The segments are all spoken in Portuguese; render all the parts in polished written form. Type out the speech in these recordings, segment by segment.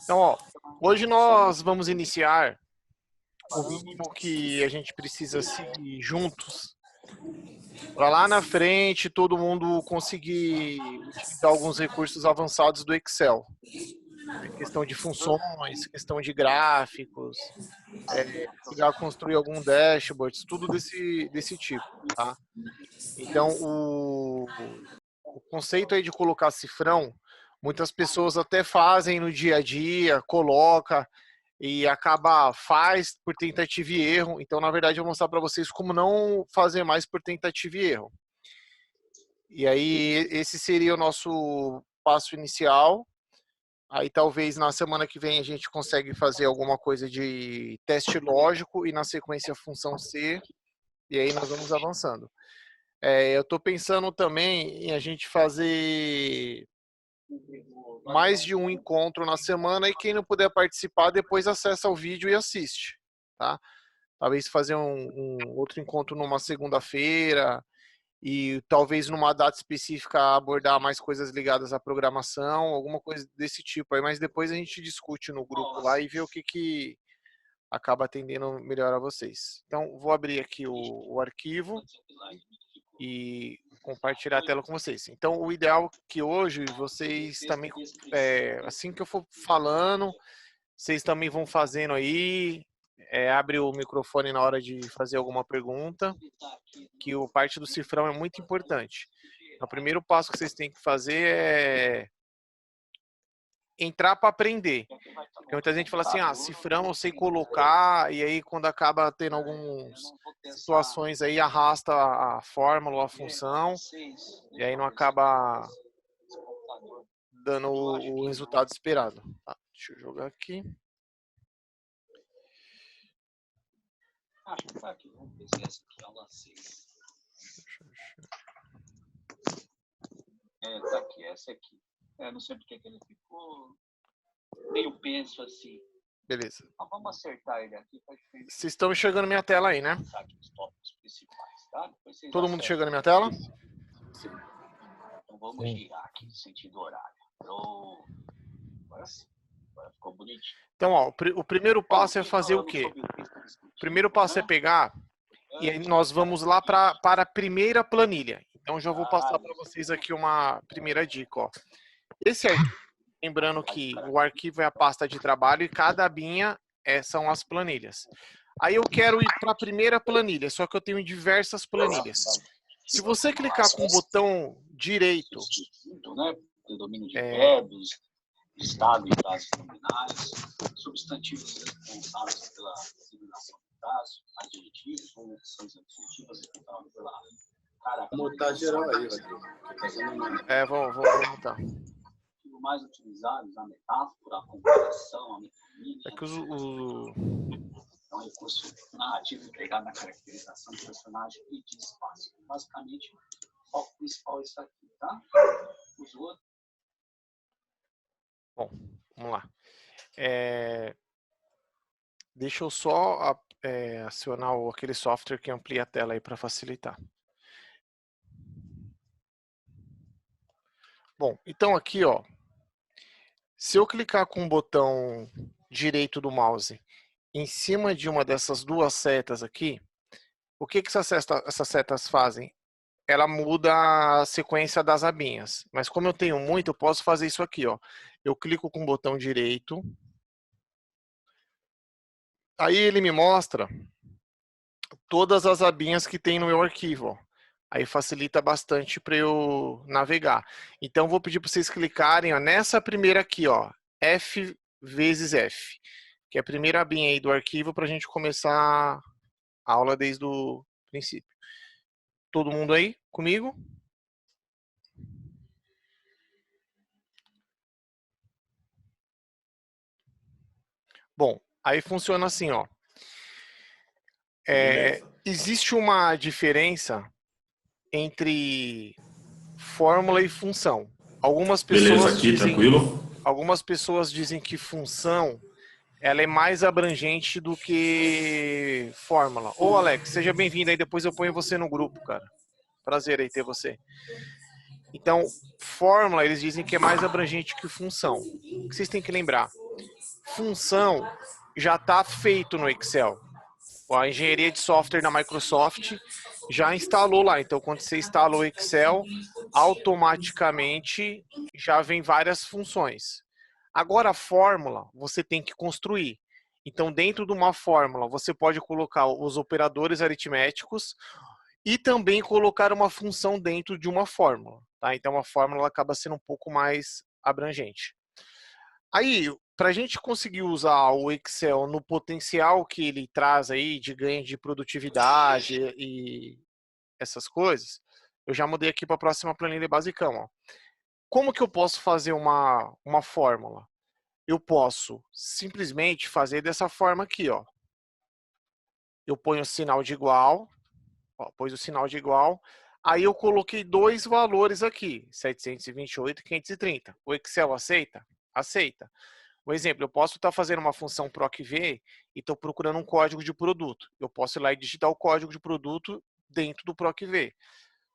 Então, ó, hoje nós vamos iniciar o mínimo que a gente precisa seguir juntos para lá na frente todo mundo conseguir utilizar alguns recursos avançados do Excel. Questão de funções, questão de gráficos, chegar a construir algum dashboard, tudo desse tipo, tá? Então, o conceito aí de colocar cifrão, muitas pessoas até fazem no dia a dia, coloca e faz por tentativa e erro. Então, na verdade, eu vou mostrar para vocês como não fazer mais por tentativa e erro. E aí, esse seria o nosso passo inicial. Aí talvez na semana que vem a gente consegue fazer alguma coisa de teste lógico e na sequência função C, e aí nós vamos avançando. Eu estou pensando também em a gente fazer mais de um encontro na semana e quem não puder participar depois acessa o vídeo e assiste, tá? Talvez fazer um outro encontro numa segunda-feira, e talvez numa data específica abordar mais coisas ligadas à programação, alguma coisa desse tipo aí, mas depois a gente discute no grupo lá e vê o que acaba atendendo melhor a vocês. Então, vou abrir aqui o arquivo e compartilhar a tela com vocês. Então, o ideal é que hoje vocês também, assim que eu for falando, vocês também vão fazendo aí, abre o microfone na hora de fazer alguma pergunta, que a parte do cifrão é muito importante. O primeiro passo que vocês têm que fazer é entrar para aprender. Porque muita gente fala assim, cifrão eu sei colocar, e aí quando acaba tendo algumas situações aí, arrasta a fórmula, a função, e aí não acaba dando o resultado esperado. Tá, deixa eu jogar aqui. Acho que tá aqui. Vamos ver se essa aqui é aula 6. Tá aqui, essa aqui. Não sei porque que ele ficou meio penso assim. Beleza. Mas vamos acertar ele aqui. Vocês estão enxergando minha tela aí, né? Os tópicos principais, tá? Todo mundo enxergando minha tela? Sim. Então vamos girar aqui no sentido horário. Agora sim. Agora ficou bonitinho. Então, ó, o primeiro passo é fazer o quê? O primeiro passo é pegar e aí nós vamos lá para a primeira planilha. Então, já vou passar para vocês aqui uma primeira dica, ó. Esse arquivo, lembrando que o arquivo é a pasta de trabalho e cada abinha são as planilhas. Aí eu quero ir para a primeira planilha, só que eu tenho diversas planilhas. Se você clicar com o botão direito, Domínio de verbos, estado e frases nominais, substantivos responsáveis pela designação do caso, adjetivos, conexões adjetivas responsáveis pela característica. Vou mutar geral aí, vou mutar. Os mais utilizados, a metáfora, a comparação, a metonímia. É que É um recurso narrativo empregado na caracterização de personagem e de espaço. Basicamente, o foco principal é isso aqui, tá? Os outros. Bom, vamos lá. Deixa eu só acionar aquele software que amplia a tela aí para facilitar. Bom, então aqui, ó, se eu clicar com o botão direito do mouse em cima de uma dessas duas setas aqui, o que essas setas fazem? Ela muda a sequência das abinhas. Mas como eu tenho muito, eu posso fazer isso aqui, ó. Eu clico com o botão direito. Aí ele me mostra todas as abinhas que tem no meu arquivo, ó. Aí facilita bastante para eu navegar. Então vou pedir para vocês clicarem, ó, nessa primeira aqui, ó, F vezes F, que é a primeira abinha aí do arquivo para a gente começar a aula desde o princípio. Todo mundo aí comigo? Bom, aí funciona assim, ó. Existe uma diferença entre fórmula e função. Algumas pessoas dizem que função ela é mais abrangente do que fórmula. Ô, Alex, seja bem-vindo aí, depois eu ponho você no grupo, cara. Prazer aí ter você. Então, fórmula, eles dizem que é mais abrangente que função. O que vocês têm que lembrar? Função já está feito no Excel. A engenharia de software da Microsoft já instalou lá. Então, quando você instala o Excel, automaticamente já vem várias funções. Agora, a fórmula, você tem que construir. Então, dentro de uma fórmula, você pode colocar os operadores aritméticos e também colocar uma função dentro de uma fórmula. Tá? Então, a fórmula acaba sendo um pouco mais abrangente. Aí, para a gente conseguir usar o Excel no potencial que ele traz aí de ganho de produtividade e essas coisas, eu já mudei aqui para a próxima planilha basicão. Ó. Como que eu posso fazer uma fórmula? Eu posso simplesmente fazer dessa forma aqui, ó. Eu ponho o sinal de igual, ó, pôs o sinal de igual, aí eu coloquei dois valores aqui, 728 e 530. O Excel aceita? Aceita. Um exemplo, eu posso estar fazendo uma função PROC-V e estou procurando um código de produto. Eu posso ir lá e digitar o código de produto dentro do PROC-V.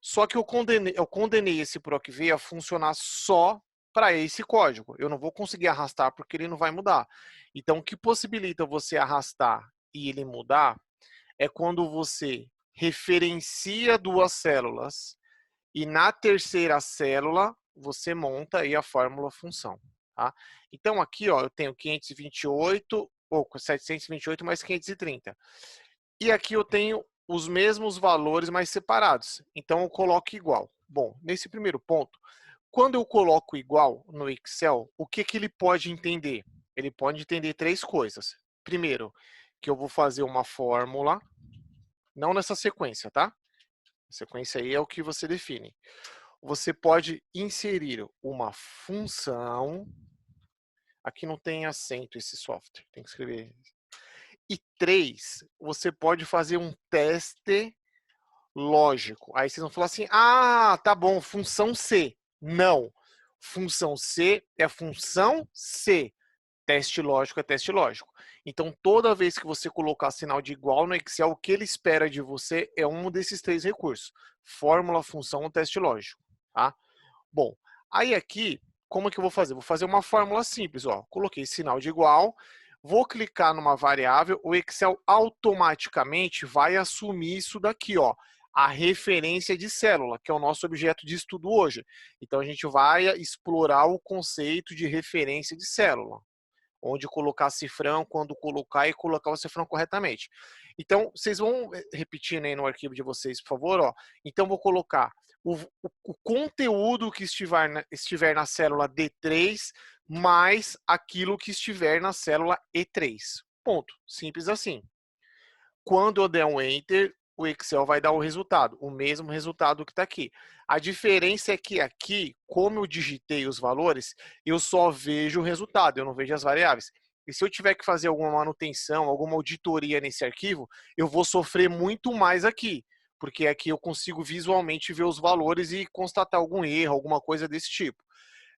Só que eu condenei esse PROC-V a funcionar só para esse código. Eu não vou conseguir arrastar porque ele não vai mudar. Então, o que possibilita você arrastar e ele mudar é quando você referencia duas células e na terceira célula você monta aí a fórmula função. Tá? Então aqui ó, eu tenho 528, ou 728 mais 530. E aqui eu tenho os mesmos valores, mas separados. Então eu coloco igual. Bom, nesse primeiro ponto, quando eu coloco igual no Excel, o que, que ele pode entender? Ele pode entender três coisas. Primeiro, que eu vou fazer uma fórmula, não nessa sequência, tá? A sequência aí é o que você define. Você pode inserir uma função. Aqui não tem acento esse software, tem que escrever. E 3, você pode fazer um teste lógico. Aí vocês vão falar assim, ah, tá bom, função C. Não, função C é função C. Teste lógico é teste lógico. Então, toda vez que você colocar sinal de igual no Excel, o que ele espera de você é um desses três recursos. Fórmula, função ou teste lógico. Tá? Bom, aí aqui, como é que eu vou fazer? Vou fazer uma fórmula simples. Ó. Coloquei sinal de igual, vou clicar numa variável, o Excel automaticamente vai assumir isso daqui, ó, a referência de célula, que é o nosso objeto de estudo hoje. Então, a gente vai explorar o conceito de referência de célula, onde colocar cifrão, quando colocar e colocar o cifrão corretamente. Então, vocês vão repetindo aí no arquivo de vocês, por favor. Ó. Então, vou colocar o conteúdo que estiver na célula D3 mais aquilo que estiver na célula E3. Ponto. Simples assim. Quando eu der um Enter, o Excel vai dar o resultado, o mesmo resultado que está aqui. A diferença é que aqui, como eu digitei os valores, eu só vejo o resultado, eu não vejo as variáveis. E se eu tiver que fazer alguma manutenção, alguma auditoria nesse arquivo, eu vou sofrer muito mais aqui, porque aqui eu consigo visualmente ver os valores e constatar algum erro, alguma coisa desse tipo.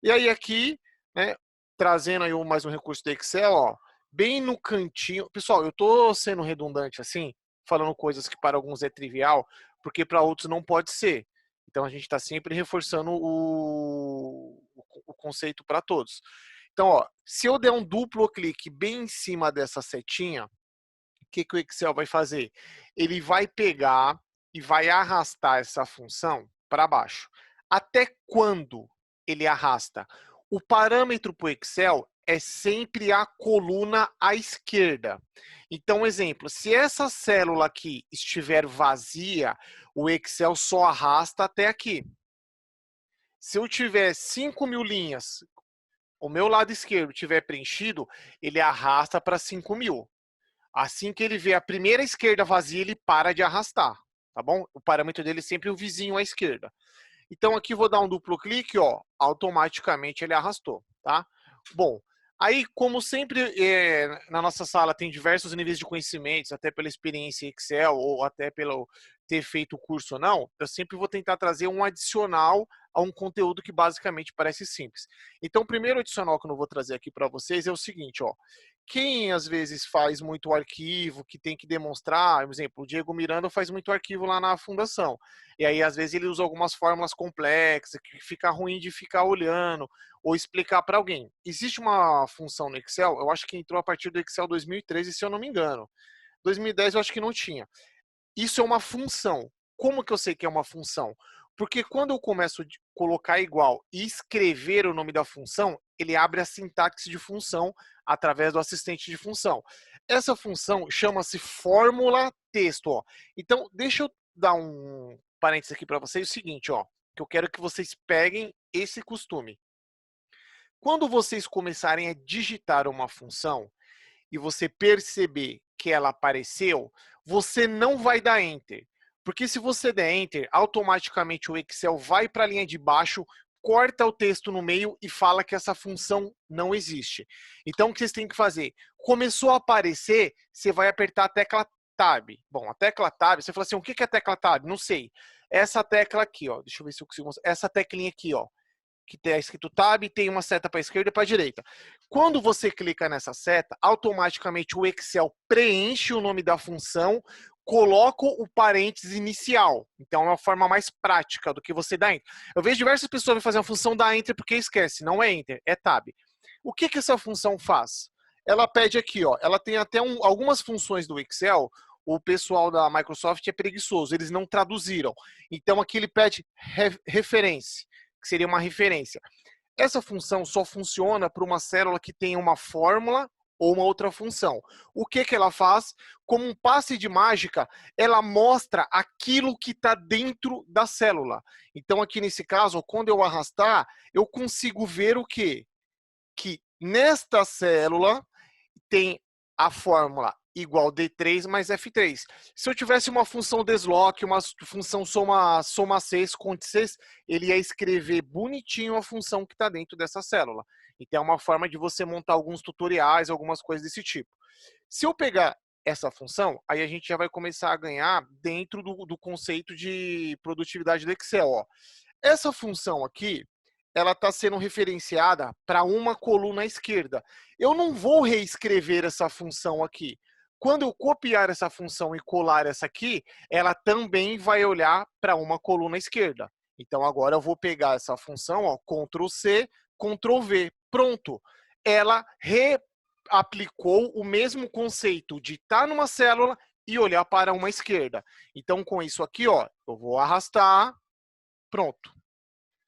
E aí aqui, né, trazendo aí mais um recurso do Excel, ó, bem no cantinho. Pessoal, eu tô sendo redundante assim, falando coisas que para alguns é trivial, porque para outros não pode ser. Então a gente está sempre reforçando o conceito para todos. Então, ó, se eu der um duplo clique bem em cima dessa setinha, o que, que o Excel vai fazer? Ele vai pegar e vai arrastar essa função para baixo. Até quando ele arrasta? O parâmetro para o Excel é sempre a coluna à esquerda. Então, exemplo, se essa célula aqui estiver vazia, o Excel só arrasta até aqui. Se eu tiver 5.000 linhas, o meu lado esquerdo estiver preenchido, ele arrasta para 5.000. Assim que ele vê a primeira esquerda vazia, ele para de arrastar, tá bom? O parâmetro dele é sempre o vizinho à esquerda. Então aqui vou dar um duplo clique, ó, automaticamente ele arrastou, tá? Bom, aí como sempre na nossa sala tem diversos níveis de conhecimentos, até pela experiência Excel ou até ter feito o curso ou não, eu sempre vou tentar trazer um adicional a um conteúdo que basicamente parece simples. Então, o primeiro adicional que eu vou trazer aqui para vocês é o seguinte, ó. Quem às vezes faz muito arquivo, que tem que demonstrar, por exemplo, o Diego Miranda faz muito arquivo lá na fundação. E aí, às vezes, ele usa algumas fórmulas complexas, que fica ruim de ficar olhando ou explicar para alguém. Existe uma função no Excel, eu acho que entrou a partir do Excel 2013, se eu não me engano. 2010 eu acho que não tinha. Isso é uma função. Como que eu sei que é uma função? Porque quando eu começo a colocar igual e escrever o nome da função, ele abre a sintaxe de função através do assistente de função. Essa função chama-se fórmula texto. Ó. Então, deixa eu dar um parênteses aqui para vocês, o seguinte, ó, que eu quero que vocês peguem esse costume. Quando vocês começarem a digitar uma função e você perceber que ela apareceu, você não vai dar Enter. Porque se você der Enter, automaticamente o Excel vai para a linha de baixo, corta o texto no meio e fala que essa função não existe. Então, o que vocês têm que fazer? Começou a aparecer, você vai apertar a tecla Tab. Bom, a tecla Tab, você fala assim, o que é a tecla Tab? Não sei. Essa tecla aqui, ó. Deixa eu ver se eu consigo mostrar. Essa teclinha aqui, ó. Que está escrito Tab, tem uma seta para a esquerda e para a direita. Quando você clica nessa seta, automaticamente o Excel preenche o nome da função, coloca o parênteses inicial. Então é uma forma mais prática do que você dar Enter. Eu vejo diversas pessoas fazer a função da Enter porque esquece, não é Enter, é Tab. O que essa função faz? Ela pede aqui, ó, ela tem até algumas funções do Excel, o pessoal da Microsoft é preguiçoso, eles não traduziram. Então aqui ele pede referência, que seria uma referência. Essa função só funciona para uma célula que tem uma fórmula ou uma outra função. O que ela faz? Como um passe de mágica, ela mostra aquilo que está dentro da célula. Então, aqui nesse caso, quando eu arrastar, eu consigo ver o quê? Que nesta célula tem a fórmula igual D3 mais F3. Se eu tivesse uma função desloque, uma função soma 6, conte 6, ele ia escrever bonitinho a função que está dentro dessa célula. Então é uma forma de você montar alguns tutoriais, algumas coisas desse tipo. Se eu pegar essa função, aí a gente já vai começar a ganhar dentro do conceito de produtividade do Excel. Ó. Essa função aqui, ela está sendo referenciada para uma coluna à esquerda. Eu não vou reescrever essa função aqui. Quando eu copiar essa função e colar essa aqui, ela também vai olhar para uma coluna à esquerda. Então, agora eu vou pegar essa função, ó, Ctrl C, Ctrl V. Pronto. Ela reaplicou o mesmo conceito de estar numa célula e olhar para uma esquerda. Então, com isso aqui, ó, eu vou arrastar. Pronto.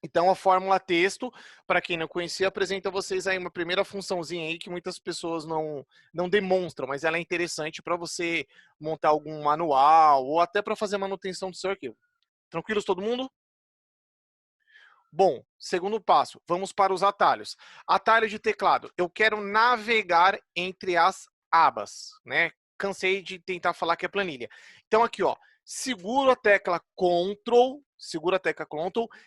Então, a fórmula texto, para quem não conhecia, apresenta a vocês aí uma primeira funçãozinha aí que muitas pessoas não demonstram, mas ela é interessante para você montar algum manual ou até para fazer manutenção do seu arquivo. Tranquilos todo mundo? Bom, segundo passo, vamos para os atalhos. Atalho de teclado. Eu quero navegar entre as abas, né? Cansei de tentar falar que é planilha. Então, aqui, ó, seguro a tecla Ctrl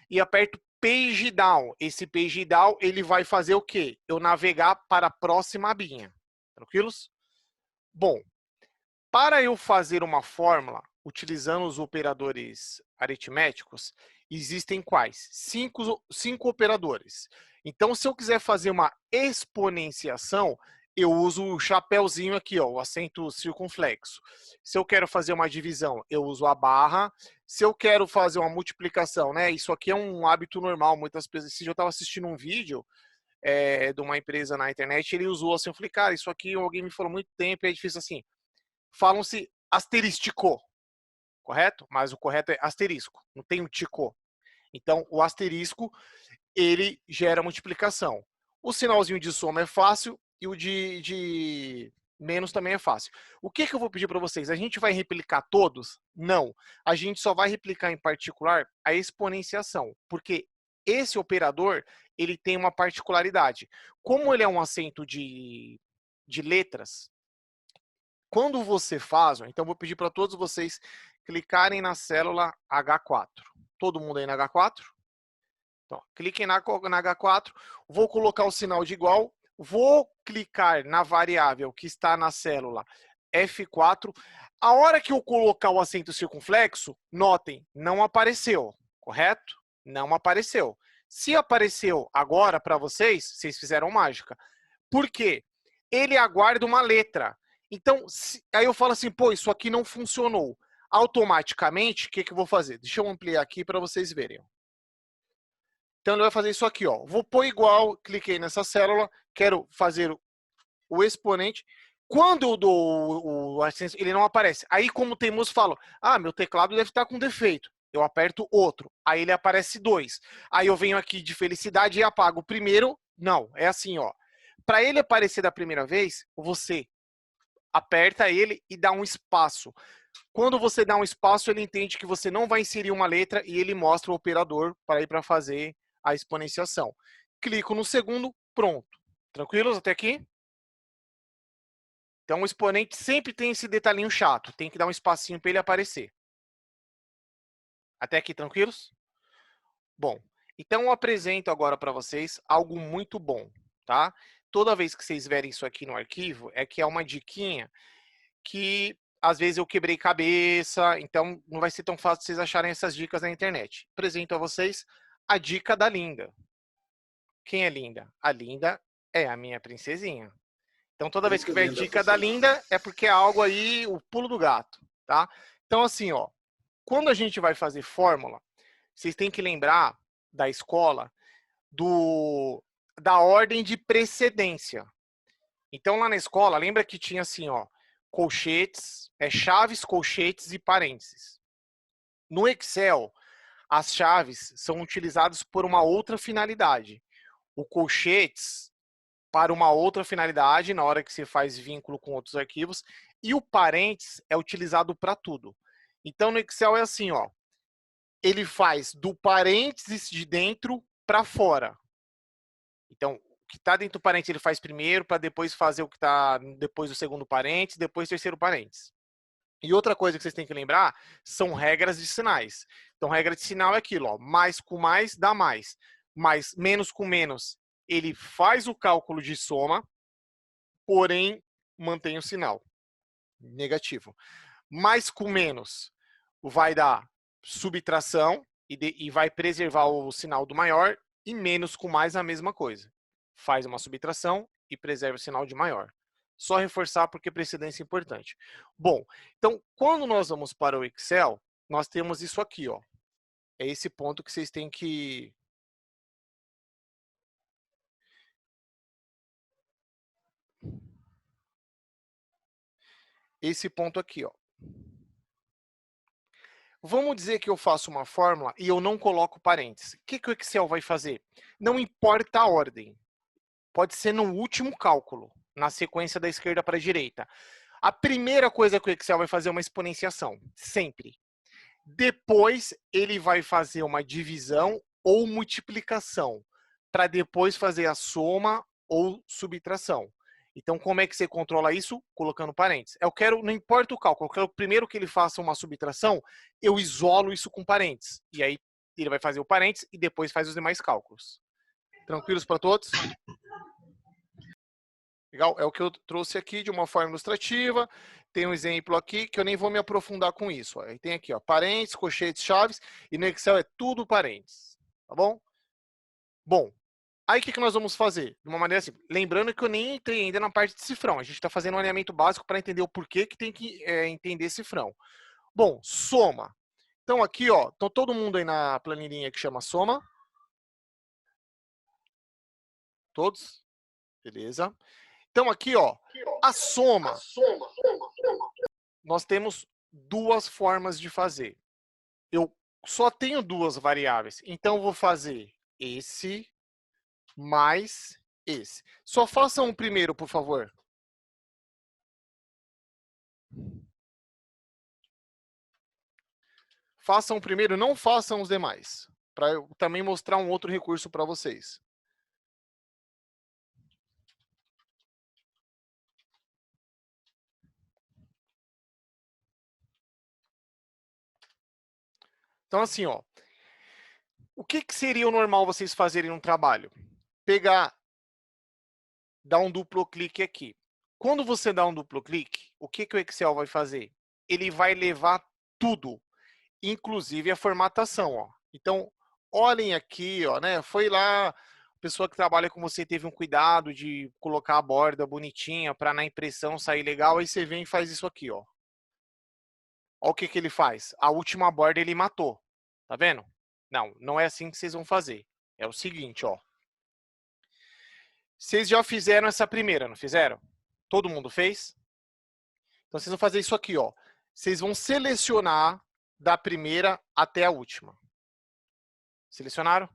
e aperto Page Down. Esse Page Down, ele vai fazer o quê? Eu navegar para a próxima abinha. Tranquilos? Bom, para eu fazer uma fórmula utilizando os operadores aritméticos, existem quais? Cinco operadores. Então, se eu quiser fazer uma exponenciação, eu uso o chapéuzinho aqui, ó, o acento circunflexo. Se eu quero fazer uma divisão, eu uso a barra. Se eu quero fazer uma multiplicação, né? Isso aqui é um hábito normal. Muitas pessoas. Se eu estava assistindo um vídeo de uma empresa na internet, ele usou assim, eu falei, cara, isso aqui alguém me falou há muito tempo, é difícil assim. Falam-se asterístico, correto? Mas o correto é asterisco, não tem um tico. Então, o asterisco, ele gera multiplicação. O sinalzinho de soma é fácil e o de menos também é fácil. O que eu vou pedir para vocês? A gente vai replicar todos? Não. A gente só vai replicar em particular a exponenciação, porque esse operador, ele tem uma particularidade. Como ele é um acento de letras, quando você faz, então vou pedir para todos vocês clicarem na célula H4. Todo mundo aí na H4? Então, cliquem na H4, vou colocar o sinal de igual, vou clicar na variável que está na célula F4. A hora que eu colocar o acento circunflexo, notem, não apareceu, correto? Não apareceu. Se apareceu agora para vocês, vocês fizeram mágica. Por quê? Ele aguarda uma letra. Então, aí eu falo assim, pô, isso aqui não funcionou. Automaticamente, o que eu vou fazer? Deixa eu ampliar aqui para vocês verem. Então, ele vai fazer isso aqui, ó. Vou pôr igual, cliquei nessa célula, quero fazer o exponente. Quando eu dou o acento, ele não aparece. Aí, como o teimoso, falo, meu teclado deve estar com defeito. Eu aperto outro. Aí ele aparece 2. Aí eu venho aqui de felicidade e apago o primeiro. Não, é assim, ó. Para ele aparecer da primeira vez, você aperta ele e dá um espaço. Quando você dá um espaço, ele entende que você não vai inserir uma letra e ele mostra o operador para ir para fazer a exponenciação. Clico no segundo, pronto. Tranquilos até aqui? Então, o exponente sempre tem esse detalhinho chato. Tem que dar um espacinho para ele aparecer. Até aqui, tranquilos? Bom, então eu apresento agora para vocês algo muito bom, tá? Toda vez que vocês verem isso aqui no arquivo, é que é uma diquinha que, às vezes, eu quebrei cabeça, então não vai ser tão fácil vocês acharem essas dicas na internet. Apresento a vocês a dica da Linda. Quem é Linda? A Linda é a minha princesinha. Então, toda vez que tiver dica da Linda, é porque é algo aí, o pulo do gato, tá? Então, assim, ó, quando a gente vai fazer fórmula, vocês têm que lembrar da escola da ordem de precedência. Então, lá na escola, lembra que tinha assim, ó, colchetes, chaves, colchetes e parênteses. No Excel, as chaves são utilizadas por uma outra finalidade. O colchetes para uma outra finalidade, na hora que você faz vínculo com outros arquivos, e o parênteses é utilizado para tudo. Então, no Excel é assim, ó, ele faz do parênteses de dentro para fora. Então, o que está dentro do parênteses ele faz primeiro, para depois fazer o que está depois do segundo parênteses, depois do terceiro parênteses. E outra coisa que vocês têm que lembrar são regras de sinais. Então, regra de sinal é aquilo, ó, mais com mais dá mais. Mas menos com menos, ele faz o cálculo de soma, porém mantém o sinal negativo. Mais com menos vai dar subtração e vai preservar o sinal do maior, e menos com mais a mesma coisa. Faz uma subtração e preserva o sinal de maior. Só reforçar porque precedência é importante. Bom, então quando nós vamos para o Excel, nós temos isso aqui, ó. É esse ponto que vocês têm que esse ponto aqui, ó. Vamos dizer que eu faço uma fórmula e eu não coloco parênteses. O que o Excel vai fazer? Não importa a ordem. Pode ser no último cálculo, na sequência da esquerda para a direita. A primeira coisa que o Excel vai fazer é uma exponenciação, sempre. Depois, ele vai fazer uma divisão ou multiplicação, para depois fazer a soma ou subtração. Então, como é que você controla isso? Colocando parênteses. Eu quero, não importa o cálculo, eu quero primeiro que ele faça uma subtração, eu isolo isso com parênteses. E aí, ele vai fazer o parênteses e depois faz os demais cálculos. Tranquilos para todos? Legal? É o que eu trouxe aqui de uma forma ilustrativa. Tem um exemplo aqui que eu nem vou me aprofundar com isso. Aí tem aqui, ó, parênteses, colchetes, chaves, e no Excel é tudo parênteses. Tá bom? Bom, aí o que nós vamos fazer? De uma maneira simples. Lembrando que eu nem entrei ainda na parte de cifrão. A gente está fazendo um alinhamento básico para entender o porquê que tem que entender cifrão. Bom, soma. Então aqui, ó, então todo mundo aí na planilhinha que chama soma. Todos? Beleza. Então aqui, ó, a soma. Nós temos duas formas de fazer. Eu só tenho duas variáveis, então eu vou fazer esse mais esse. Só façam o primeiro, por favor. Façam o primeiro, não façam os demais. Para eu também mostrar um outro recurso para vocês. Então, assim, ó. O que seria o normal vocês fazerem no trabalho? Pegar, dar um duplo clique aqui. Quando você dá um duplo clique, o que o Excel vai fazer? ele vai levar tudo, inclusive a formatação, ó. Então, olhem aqui, ó, né? Foi lá, a pessoa que trabalha com você teve um cuidado de colocar a borda bonitinha para na impressão sair legal, aí você vem e faz isso aqui, ó. Olha o que ele faz. A última borda ele matou. Tá vendo? Não, não é assim que vocês vão fazer. É o seguinte, ó. Vocês já fizeram essa primeira, não fizeram? Todo mundo fez? Então vocês vão fazer isso aqui, ó. Vocês vão selecionar da primeira até a última. Selecionaram?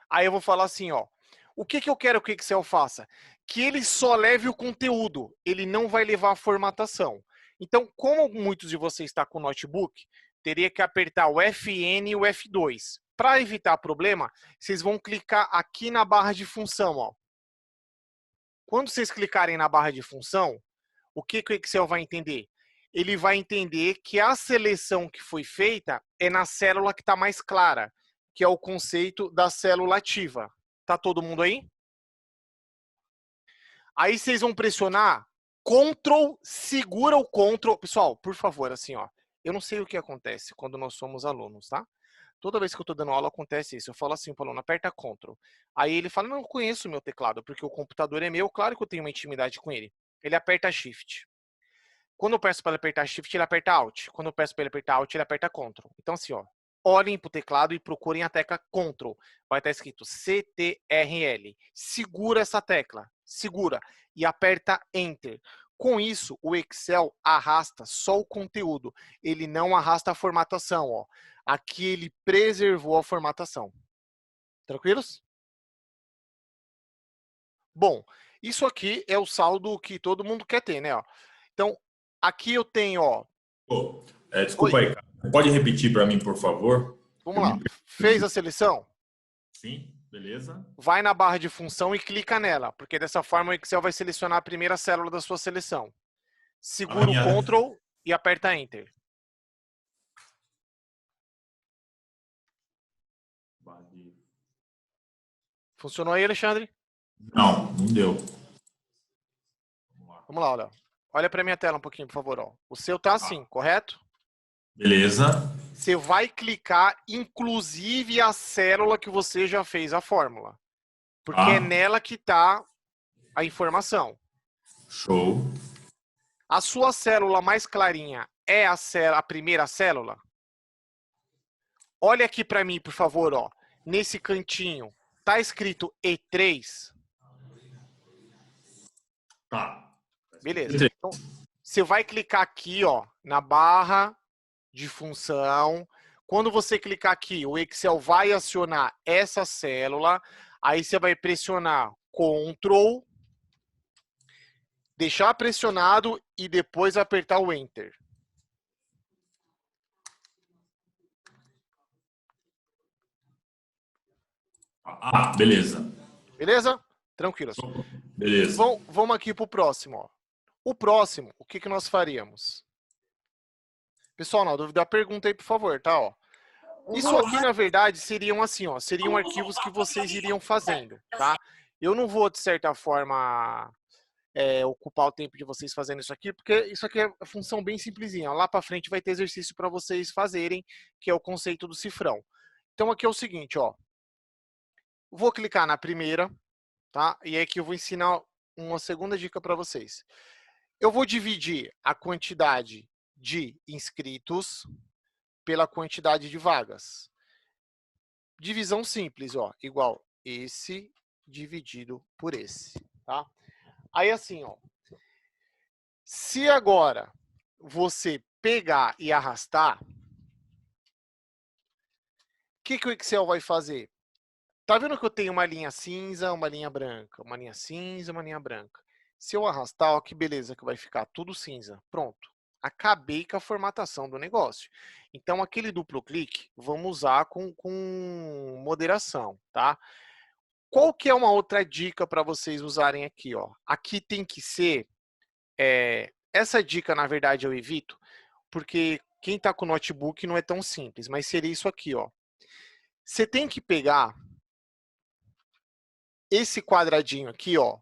Aí eu vou falar assim, ó. O que eu quero que o Excel faça? Que ele só leve o conteúdo. Ele não vai levar a formatação. Então, como muitos de vocês estão com o notebook, teria que apertar o FN e o F2. Para evitar problema, vocês vão clicar aqui na barra de função, ó. Quando vocês clicarem na barra de função, o que o Excel vai entender? Ele vai entender que a seleção que foi feita é na célula que está mais clara, que é o conceito da célula ativa. Tá todo mundo aí? Aí vocês vão pressionar Ctrl, segura o Ctrl. Pessoal, por favor, assim, ó. Eu não sei o que acontece quando nós somos alunos, tá? Toda vez que eu estou dando aula acontece isso. Eu falo assim para o aluno, aperta Ctrl. Aí ele fala, não, eu conheço o meu teclado, porque o computador é meu, claro que eu tenho uma intimidade com ele. Ele aperta Shift. Quando eu peço para ele apertar Shift, ele aperta Alt. Quando eu peço para ele apertar Alt, ele aperta Ctrl. Então assim, ó, olhem para o teclado e procurem a tecla Ctrl. Vai estar escrito CTRL. Segura essa tecla, segura e aperta Enter. Com isso, o Excel arrasta só o conteúdo. Ele não arrasta a formatação, ó. Aqui ele preservou a formatação. Tranquilos? Bom, isso aqui é o saldo que todo mundo quer ter, né? Ó. Então, aqui eu tenho, ó. Desculpa aí, cara. Pode repetir para mim, por favor? Vamos lá. Fez a seleção? Sim, beleza. Vai na barra de função e clica nela, porque dessa forma o Excel vai selecionar a primeira célula da sua seleção. Segura o Ctrl e aperta Enter. Funcionou aí, Alexandre? Não, não deu. Vamos lá, olha. Olha para minha tela um pouquinho, por favor. Ó. O seu tá assim, correto? Beleza. Você vai clicar, inclusive, a célula que você já fez a fórmula. Porque é nela que está a informação. Show. A sua célula mais clarinha é a primeira célula? Olha aqui para mim, por favor. Ó. Nesse cantinho, tá escrito E3? Tá. Beleza. Então, você vai clicar aqui, ó, na barra de função. Quando você clicar aqui, o Excel vai acionar essa célula. Aí você vai pressionar Ctrl, deixar pressionado e depois apertar o Enter. Beleza. Beleza? Tranquilos. Beleza. Vamos aqui para o próximo. Ó. O próximo, o que nós faríamos? Pessoal, na dúvida, pergunta aí, por favor, tá? Ó. Isso aqui, na verdade, seriam assim, ó, seriam arquivos que vocês iriam fazendo, tá? Eu não vou, de certa forma, ocupar o tempo de vocês fazendo isso aqui, porque isso aqui é função bem simplesinha. Lá para frente vai ter exercício para vocês fazerem, que é o conceito do cifrão. Então, aqui é o seguinte, ó. Vou clicar na primeira, tá? E aqui eu vou ensinar uma segunda dica para vocês. Eu vou dividir a quantidade de inscritos pela quantidade de vagas. Divisão simples, ó, igual esse dividido por esse, tá? Aí assim, ó, se agora você pegar e arrastar, o que o Excel vai fazer? Tá vendo que eu tenho uma linha cinza, uma linha branca, uma linha cinza, uma linha branca? Se eu arrastar, ó, que beleza que vai ficar tudo cinza. Pronto. Acabei com a formatação do negócio. Então, aquele duplo clique, vamos usar com moderação, tá? Qual que é uma outra dica para vocês usarem aqui, ó? Aqui tem que ser... essa dica, na verdade, eu evito, porque quem está com notebook não é tão simples, mas seria isso aqui, ó. Você tem que pegar esse quadradinho aqui, ó,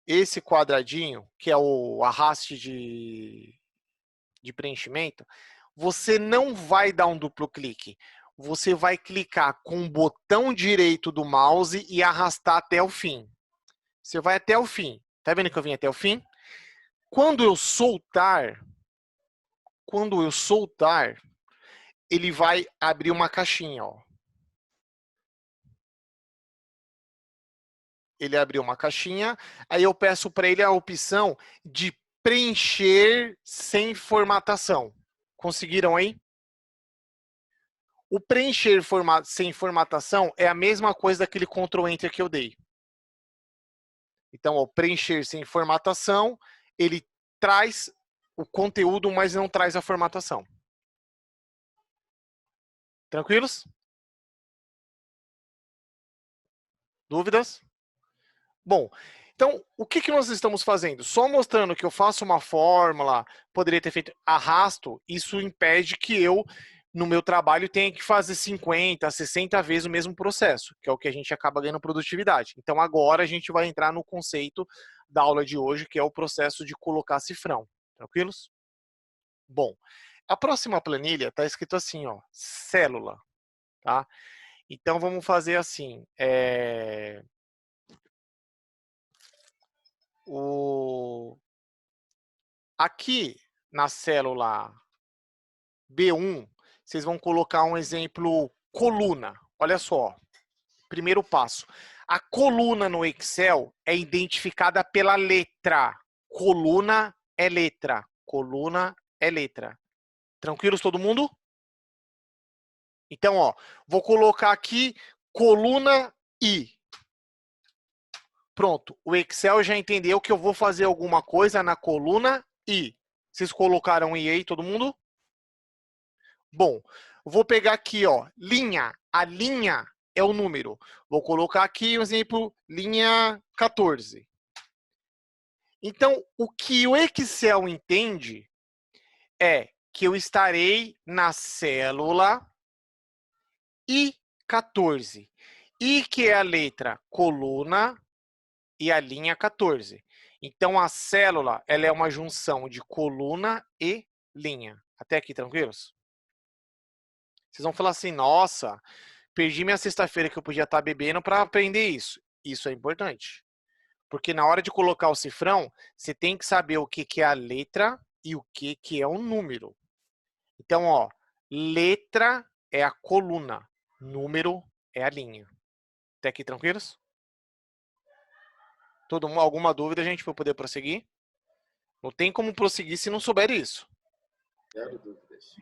esse quadradinho, que é o arraste de preenchimento, você não vai dar um duplo clique. Você vai clicar com o botão direito do mouse e arrastar até o fim. Você vai até o fim. Tá vendo que eu vim até o fim? Quando eu soltar, ele vai abrir uma caixinha, ó. Ele abriu uma caixinha, aí eu peço para ele a opção de preencher sem formatação. Conseguiram aí? O preencher sem formatação é a mesma coisa daquele Ctrl Enter que eu dei. Então, o preencher sem formatação, ele traz o conteúdo, mas não traz a formatação. Tranquilos? Dúvidas? Bom, então, o que nós estamos fazendo? Só mostrando que eu faço uma fórmula, poderia ter feito arrasto, isso impede que eu, no meu trabalho, tenha que fazer 50, 60 vezes o mesmo processo, que é o que a gente acaba ganhando produtividade. Então, agora a gente vai entrar no conceito da aula de hoje, que é o processo de colocar cifrão. Tranquilos? Bom, a próxima planilha está escrito assim, ó, célula, tá? Então, vamos fazer assim, Aqui na célula B1, vocês vão colocar um exemplo coluna. Olha só, primeiro passo. A coluna no Excel é identificada pela letra. Coluna é letra. Coluna é letra. Tranquilos todo mundo? Então, ó, vou colocar aqui coluna I. Pronto, o Excel já entendeu que eu vou fazer alguma coisa na coluna I. Vocês colocaram I aí, todo mundo? Bom, vou pegar aqui, ó, linha. A linha é o número. Vou colocar aqui, um exemplo, linha 14. Então, o que o Excel entende é que eu estarei na célula I14. I, que é a letra coluna, e a linha 14. Então, a célula ela é uma junção de coluna e linha. Até aqui, tranquilos? Vocês vão falar assim, nossa, perdi minha sexta-feira que eu podia estar bebendo para aprender isso. Isso é importante. Porque na hora de colocar o cifrão, você tem que saber o que é a letra e o que é o número. Então, ó, letra é a coluna, número é a linha. Até aqui, tranquilos? Alguma dúvida, gente, para poder prosseguir? Não tem como prosseguir se não souber isso. Zero dúvidas.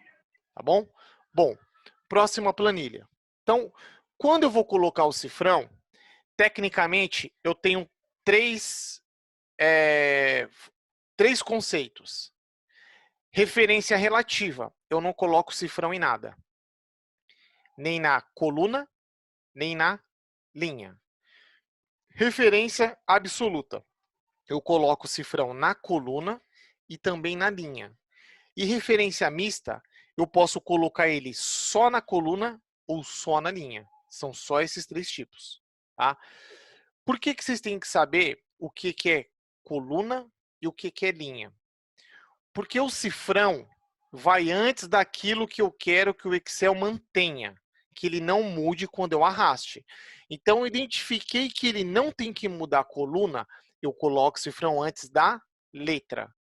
Tá bom? Bom, próxima planilha. Então, quando eu vou colocar o cifrão, tecnicamente, eu tenho três conceitos. Referência relativa. Eu não coloco cifrão em nada. Nem na coluna, nem na linha. Referência absoluta. Eu coloco o cifrão na coluna e também na linha. E referência mista, eu posso colocar ele só na coluna ou só na linha. São só esses três tipos. Tá? Por que vocês têm que saber o que é coluna e o que é linha? Porque o cifrão vai antes daquilo que eu quero que o Excel mantenha, que ele não mude quando eu arraste. Então, eu identifiquei que ele não tem que mudar a coluna, eu coloco o cifrão antes da letra.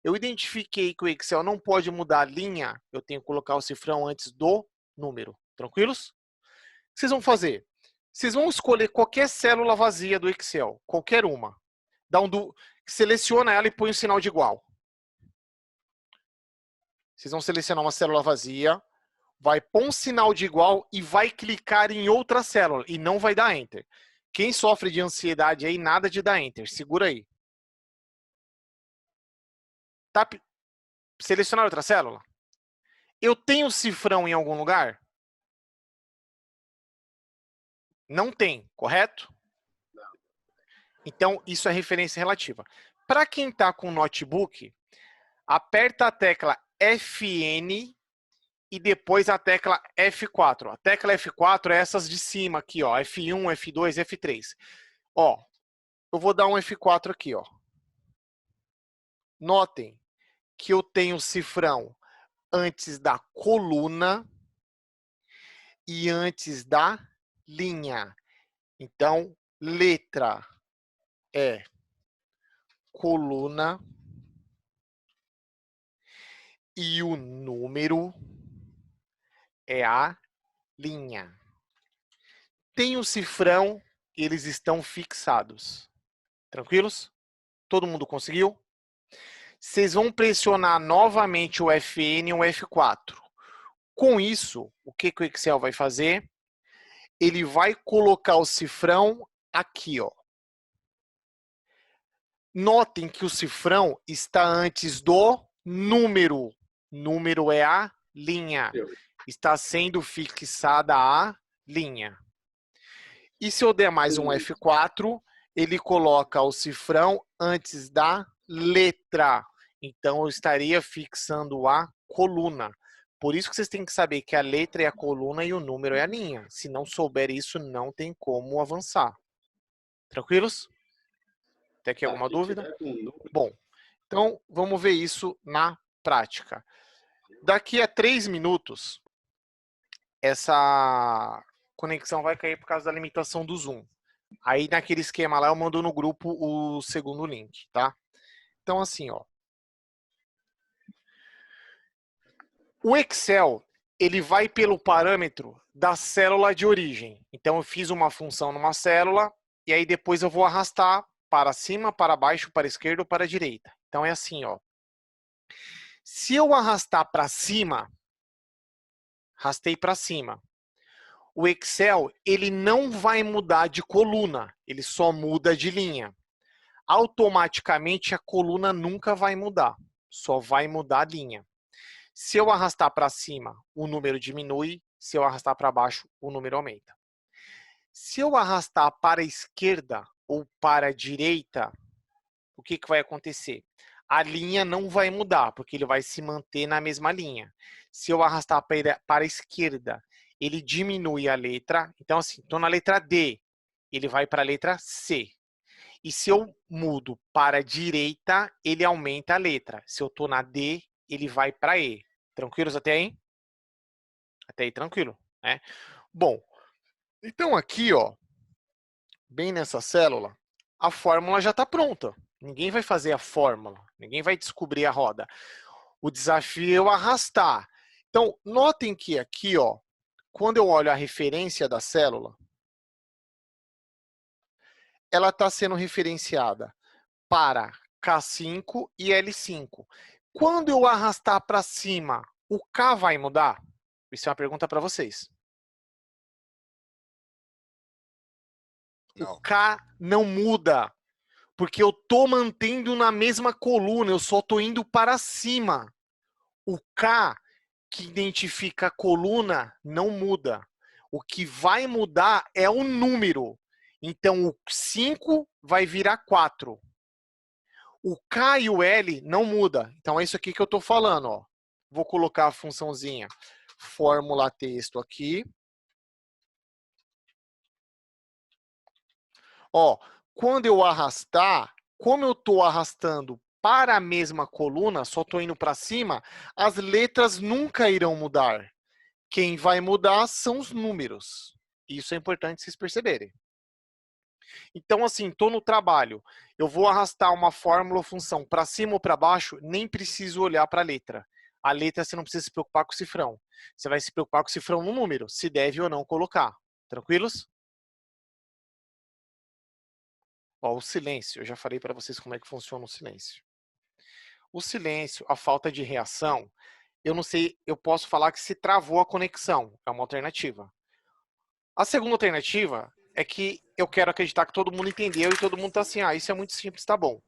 Eu identifiquei que o Excel não pode mudar a linha, eu tenho que colocar o cifrão antes do número. Tranquilos? O que vocês vão fazer? Vocês vão escolher qualquer célula vazia do Excel, qualquer uma. Seleciona ela e põe o sinal de igual. Vocês vão selecionar uma célula vazia, vai pôr um sinal de igual e vai clicar em outra célula e não vai dar Enter. Quem sofre de ansiedade aí, nada de dar Enter. Segura aí. Tá? Selecionar outra célula? Eu tenho cifrão em algum lugar? Não tem, correto? Então, isso é referência relativa. Para quem está com notebook, aperta a tecla Fn e depois a tecla F4. A tecla F4 é essas de cima aqui, ó, F1, F2, F3. Ó, eu vou dar um F4 aqui, ó. Notem que eu tenho o cifrão antes da coluna e antes da linha. Então, letra é coluna e o número é a linha. Tem o cifrão, eles estão fixados. Tranquilos? Todo mundo conseguiu? Vocês vão pressionar novamente o Fn e o F4. Com isso, o que o Excel vai fazer? Ele vai colocar o cifrão aqui, ó. Notem que o cifrão está antes do número. Número é a linha. Está sendo fixada a linha. E se eu der mais um F4, ele coloca o cifrão antes da letra. Então, eu estaria fixando a coluna. Por isso que vocês têm que saber que a letra é a coluna e o número é a linha. Se não souber isso, não tem como avançar. Tranquilos? Tem aqui alguma dúvida? Bom, então vamos ver isso na prática. Daqui a 3 minutos, essa conexão vai cair por causa da limitação do Zoom. Aí naquele esquema lá eu mando no grupo o segundo link, tá? Então assim, ó. O Excel, ele vai pelo parâmetro da célula de origem. Então eu fiz uma função numa célula e aí depois eu vou arrastar para cima, para baixo, para a esquerda ou para a direita. Então é assim, ó. Se eu arrastar para cima, arrastei para cima. O Excel, ele não vai mudar de coluna, ele só muda de linha. Automaticamente a coluna nunca vai mudar, só vai mudar a linha. Se eu arrastar para cima, o número diminui, se eu arrastar para baixo, o número aumenta. Se eu arrastar para a esquerda ou para a direita, o que vai acontecer? A linha não vai mudar, porque ele vai se manter na mesma linha. Se eu arrastar para a esquerda, ele diminui a letra. Então, assim, estou na letra D, ele vai para a letra C. E se eu mudo para a direita, ele aumenta a letra. Se eu estou na D, ele vai para E. Tranquilos até aí? Até aí tranquilo, né? Bom, então aqui, ó, bem nessa célula, a fórmula já está pronta. Ninguém vai fazer a fórmula, ninguém vai descobrir a roda. O desafio é eu arrastar. Então, notem que aqui, ó, quando eu olho a referência da célula, ela está sendo referenciada para K5 e L5. Quando eu arrastar para cima, o K vai mudar? Isso é uma pergunta para vocês. Não. O K não muda, porque eu estou mantendo na mesma coluna, eu só estou indo para cima. O K, que identifica a coluna, não muda. O que vai mudar é o número. Então, o 5 vai virar 4. O K e o L não muda. Então, é isso aqui que eu estou falando. Ó. Vou colocar a funçãozinha fórmula texto aqui. Ó, quando eu arrastar, como eu estou arrastando para a mesma coluna, só estou indo para cima, as letras nunca irão mudar. Quem vai mudar são os números. Isso é importante vocês perceberem. Então, assim, estou no trabalho, eu vou arrastar uma fórmula ou função para cima ou para baixo, nem preciso olhar para a letra. A letra você não precisa se preocupar com o cifrão. Você vai se preocupar com o cifrão no número, se deve ou não colocar. Tranquilos? Ó, o silêncio, eu já falei para vocês como é que funciona o silêncio. O silêncio, a falta de reação, eu não sei, eu posso falar que se travou a conexão, é uma alternativa. A segunda alternativa é que eu quero acreditar que todo mundo entendeu e todo mundo tá assim, isso é muito simples, tá bom.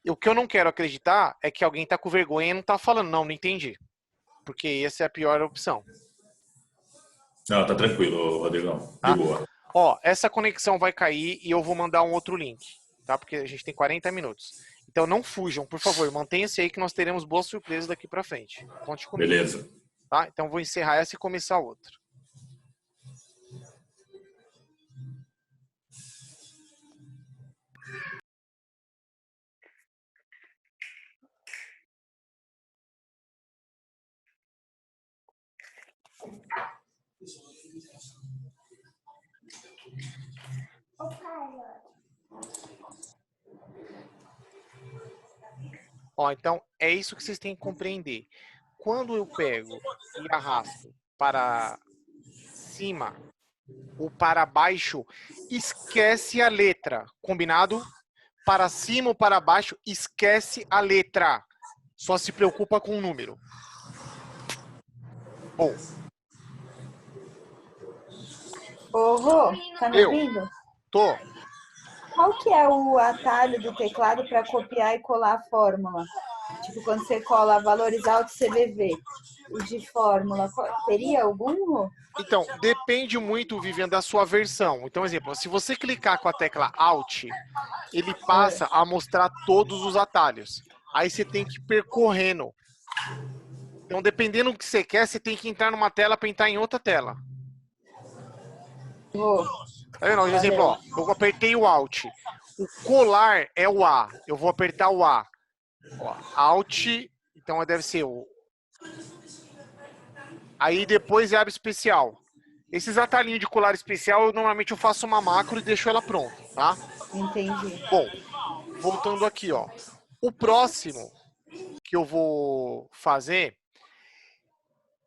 E o que eu não quero acreditar é que alguém tá com vergonha e não tá falando, não entendi. Porque essa é a pior opção. Não, tá tranquilo, Rodrigão. Tá? De boa. Ó, essa conexão vai cair e eu vou mandar um outro link, tá? Porque a gente tem 40 minutos. Então não fujam, por favor, mantenha-se aí que nós teremos boas surpresas daqui para frente. Conte comigo. Beleza. Tá? Então vou encerrar essa e começar outra. Ó, então, é isso que vocês têm que compreender. Quando eu pego e arrasto para cima ou para baixo, esquece a letra, combinado? Para cima ou para baixo, esquece a letra. Só se preocupa com o número. Bom. Ô, Rô, tá me ouvindo? Tô. Qual que é o atalho do teclado para copiar e colar a fórmula? Tipo, quando você cola valorizar o CVV, o de fórmula, teria algum? Então, depende muito, Vivian, da sua versão. Então, exemplo, se você clicar com a tecla Alt, ele passa a mostrar todos os atalhos. Aí você tem que ir percorrendo. Então, dependendo do que você quer, você tem que entrar numa tela para entrar em outra tela. Tá vendo? Por exemplo, ó, eu apertei o Alt. O colar é o A. Eu vou apertar o A. Ó, Alt, então deve ser o... Aí depois abre especial. Esses atalhinhos de colar especial, normalmente eu faço uma macro e deixo ela pronta, tá? Entendi. Bom, voltando aqui, ó. O próximo que eu vou fazer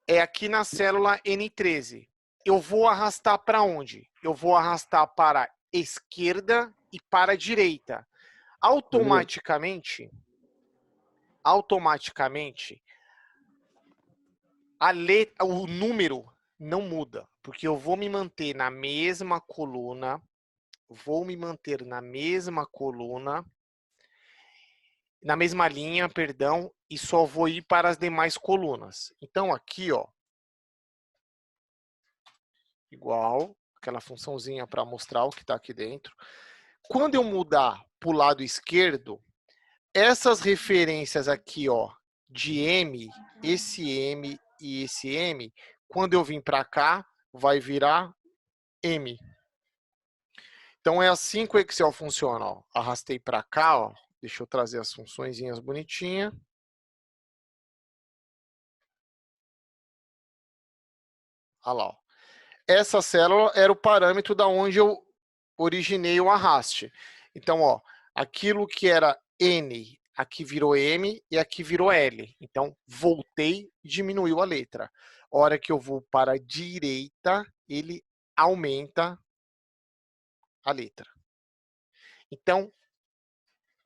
é aqui na célula N13. Eu vou arrastar para onde? Eu vou arrastar para a esquerda e para a direita. Automaticamente, a letra, o número não muda, porque eu vou me manter na mesma coluna, na mesma linha, perdão, e só vou ir para as demais colunas. Então aqui, ó, igual, aquela funçãozinha para mostrar o que está aqui dentro. Quando eu mudar para o lado esquerdo, essas referências aqui, ó, de M, esse M e esse M, quando eu vim para cá, vai virar M. Então é assim que o Excel funciona, ó. Arrastei para cá, ó. Deixa eu trazer as funçõezinhas bonitinhas. Olha lá, ó. Essa célula era o parâmetro da onde eu originei o arraste. Então, ó, aquilo que era N, aqui virou M e aqui virou L. Então, voltei e diminuiu a letra. A hora que eu vou para a direita, ele aumenta a letra. Então,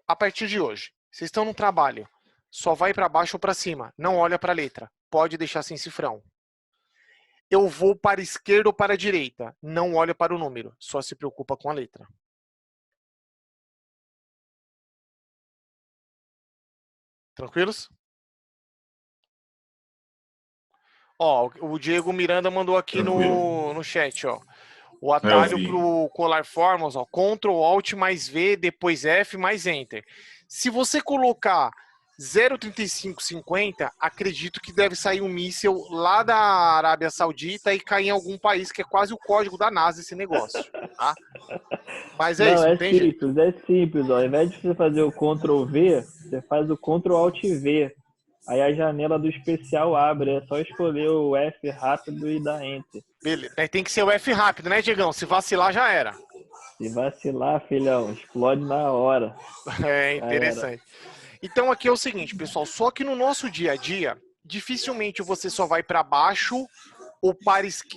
a partir de hoje, vocês estão no trabalho, só vai para baixo ou para cima, não olha para a letra, pode deixar sem cifrão. Eu vou para a esquerda ou para a direita, não olha para o número, só se preocupa com a letra. Tranquilos? Ó, o Diego Miranda mandou aqui no chat, ó. O atalho para o colar formas, ó, Ctrl Alt mais V, depois F mais Enter. Se você colocar 0,3550, acredito que deve sair um míssil lá da Arábia Saudita e cair em algum país, que é quase o código da NASA esse negócio, tá? Mas é isso, não tem jeito. É simples, ó. Ao invés de você fazer o Ctrl V, você faz o Ctrl Alt V. Aí a janela do especial abre, é só escolher o F rápido e dar Enter. Beleza, tem que ser o F rápido, né, Diegão? Se vacilar, já era. Se vacilar, filhão, explode na hora. É interessante. Então aqui é o seguinte, pessoal, só que no nosso dia a dia, dificilmente você só vai para baixo ou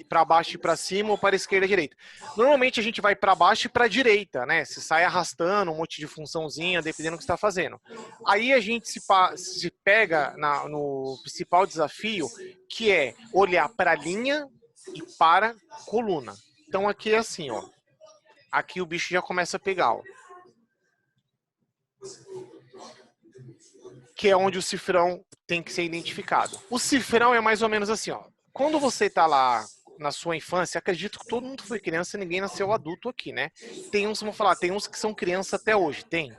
para baixo e para cima ou para a esquerda e direita. Normalmente a gente vai para baixo e para a direita, né? Você sai arrastando um monte de funçãozinha, dependendo do que você está fazendo. Aí a gente se pega no principal desafio, que é olhar para a linha e para a coluna. Então aqui é assim, ó. Aqui o bicho já começa a pegar, ó. Que é onde o cifrão tem que ser identificado. O cifrão é mais ou menos assim, ó. Quando você tá lá na sua infância, acredito que todo mundo foi criança, ninguém nasceu adulto aqui, né? Tem uns, vamos falar, tem uns que são criança até hoje, tem,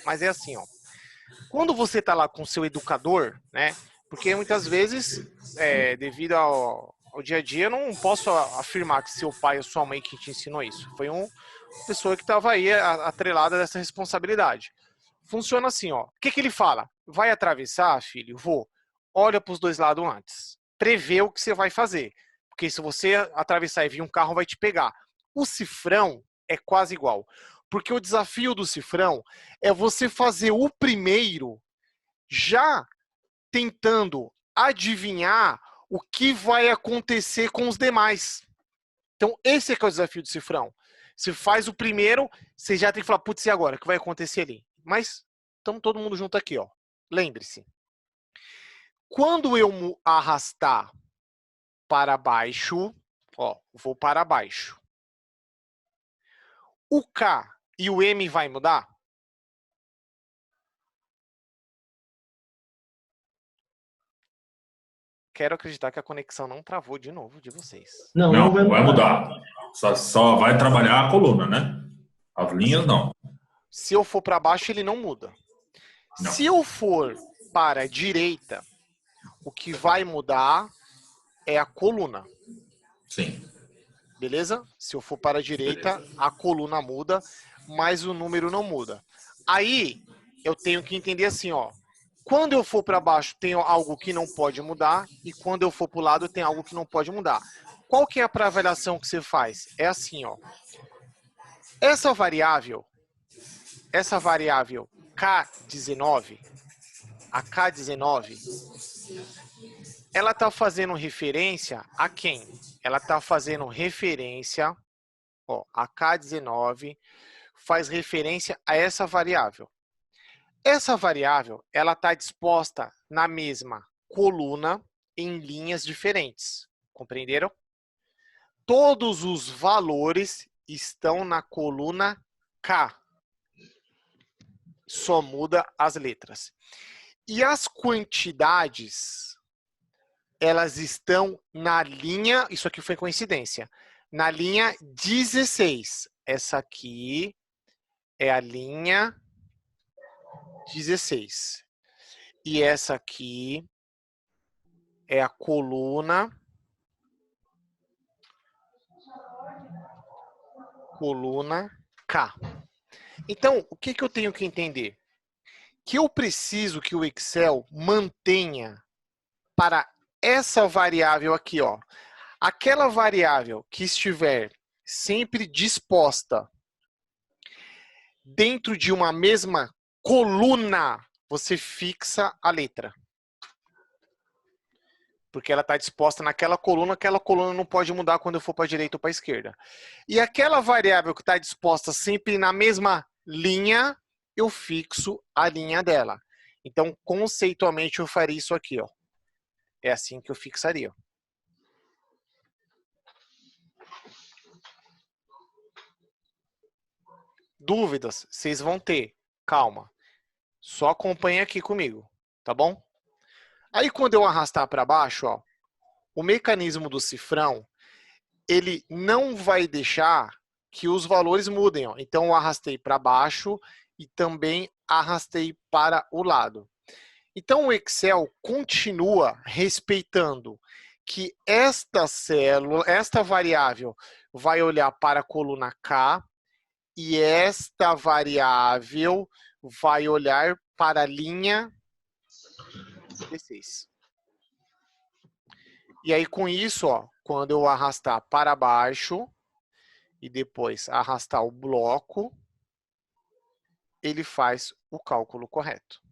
mas é assim, ó. Quando você tá lá com o seu educador, né? Porque muitas vezes, devido ao dia a dia, eu não posso afirmar que seu pai ou sua mãe que te ensinou isso. Foi uma pessoa que estava aí atrelada dessa responsabilidade. Funciona assim, ó. O que ele fala? Vai atravessar, filho? Vou. Olha para os dois lados antes. Prevê o que você vai fazer. Porque se você atravessar e vir um carro, vai te pegar. O cifrão é quase igual. Porque o desafio do cifrão é você fazer o primeiro já tentando adivinhar o que vai acontecer com os demais. Então, esse é que é o desafio do cifrão. Você faz o primeiro, você já tem que falar, putz, e agora? O que vai acontecer ali? Mas, estamos todo mundo junto aqui, ó. Lembre-se. Quando eu arrastar para baixo, ó, vou para baixo. O K e o M vai mudar? Quero acreditar que a conexão não travou de novo de vocês. Não, não vai mudar. Só vai trabalhar a coluna, né? As linhas, não. Se eu for para baixo, ele não muda. Não. Se eu for para a direita, o que vai mudar é a coluna. Sim. Beleza? Se eu for para a direita, a coluna muda, mas o número não muda. Aí, eu tenho que entender assim, ó. Quando eu for para baixo, tem algo que não pode mudar, e quando eu for para o lado, tem algo que não pode mudar. Qual que é a avaliação que você faz? É assim, ó. Essa variável K19, a K19, ela está fazendo referência a quem? Ela está fazendo referência, ó, a K19 faz referência a essa variável. Essa variável, ela está disposta na mesma coluna em linhas diferentes. Compreenderam? Todos os valores estão na coluna K. Só muda as letras. E as quantidades, elas estão na linha, isso aqui foi coincidência, na linha 16. Essa aqui é a linha 16. E essa aqui é a coluna K. Então, o que eu tenho que entender? Que eu preciso que o Excel mantenha para essa variável aqui, ó. Aquela variável que estiver sempre disposta dentro de uma mesma coluna, você fixa a letra. Porque ela está disposta naquela coluna não pode mudar quando eu for para a direita ou para a esquerda. E aquela variável que está disposta sempre na mesma linha, eu fixo a linha dela. Então, conceitualmente, eu faria isso aqui, ó. É assim que eu fixaria. Dúvidas? Vocês vão ter. Calma. Só acompanha aqui comigo, tá bom? Aí, quando eu arrastar para baixo, ó, o mecanismo do cifrão, ele não vai deixar que os valores mudem, ó. Então, eu arrastei para baixo e também arrastei para o lado. Então, o Excel continua respeitando que esta célula, esta variável vai olhar para a coluna K e esta variável vai olhar para a linha 16. E aí, com isso, ó, quando eu arrastar para baixo e depois arrastar o bloco, ele faz o cálculo correto.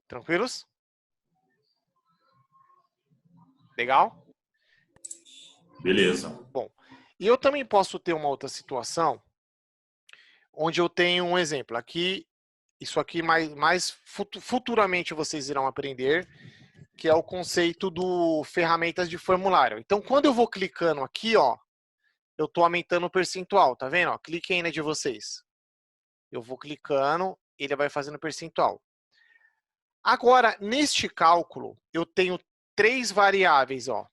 Tranquilos? Legal? Beleza. Bom, e eu também posso ter uma outra situação onde eu tenho um exemplo. Aqui, isso aqui mais futuramente vocês irão aprender, que é o conceito do ferramentas de formulário. Então, quando eu vou clicando aqui, ó, eu estou aumentando o percentual, tá vendo? Ó, cliquem aí na de vocês. Eu vou clicando, ele vai fazendo percentual. Agora, neste cálculo, eu tenho 3 variáveis, ó.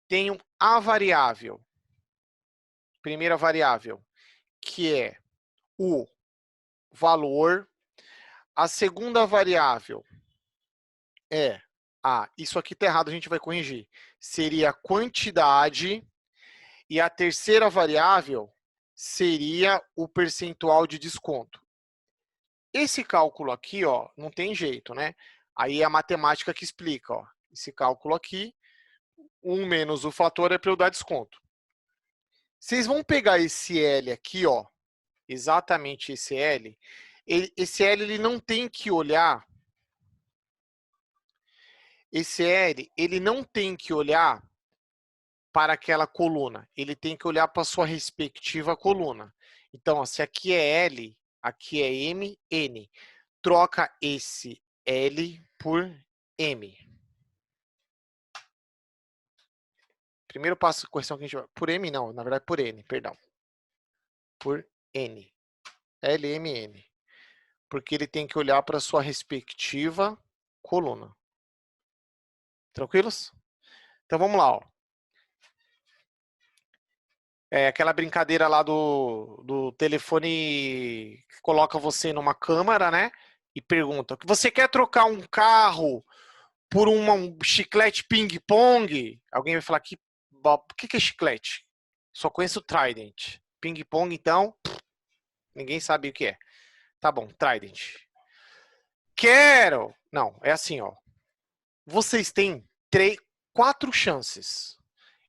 Tenho a variável, primeira variável, que é o valor. A segunda variável é isso aqui tá errado, a gente vai corrigir. Seria a quantidade. E a terceira variável seria o percentual de desconto. Esse cálculo aqui, ó, não tem jeito, né? Aí é a matemática que explica, ó. Esse cálculo aqui, 1 menos o fator é para eu dar desconto. Vocês vão pegar esse L aqui, ó, exatamente esse L. Esse L ele não tem que olhar. Esse L ele não tem que olhar para aquela coluna. Ele tem que olhar para a sua respectiva coluna. Então, ó, se aqui é L, aqui é M, N. Troca esse L por M. Primeiro passo de correção que a gente vai... Por M não, na verdade por N, perdão. Por N. L, M, N. Porque ele tem que olhar para a sua respectiva coluna. Tranquilos? Então vamos lá, ó. É aquela brincadeira lá do telefone que coloca você numa câmara, né? E pergunta, você quer trocar um carro por um chiclete ping-pong? Alguém vai falar, o que é chiclete? Só conheço Trident. Ping-pong, então, ninguém sabe o que é. Tá bom, Trident. Quero! Não, é assim, ó. Vocês têm 4 chances.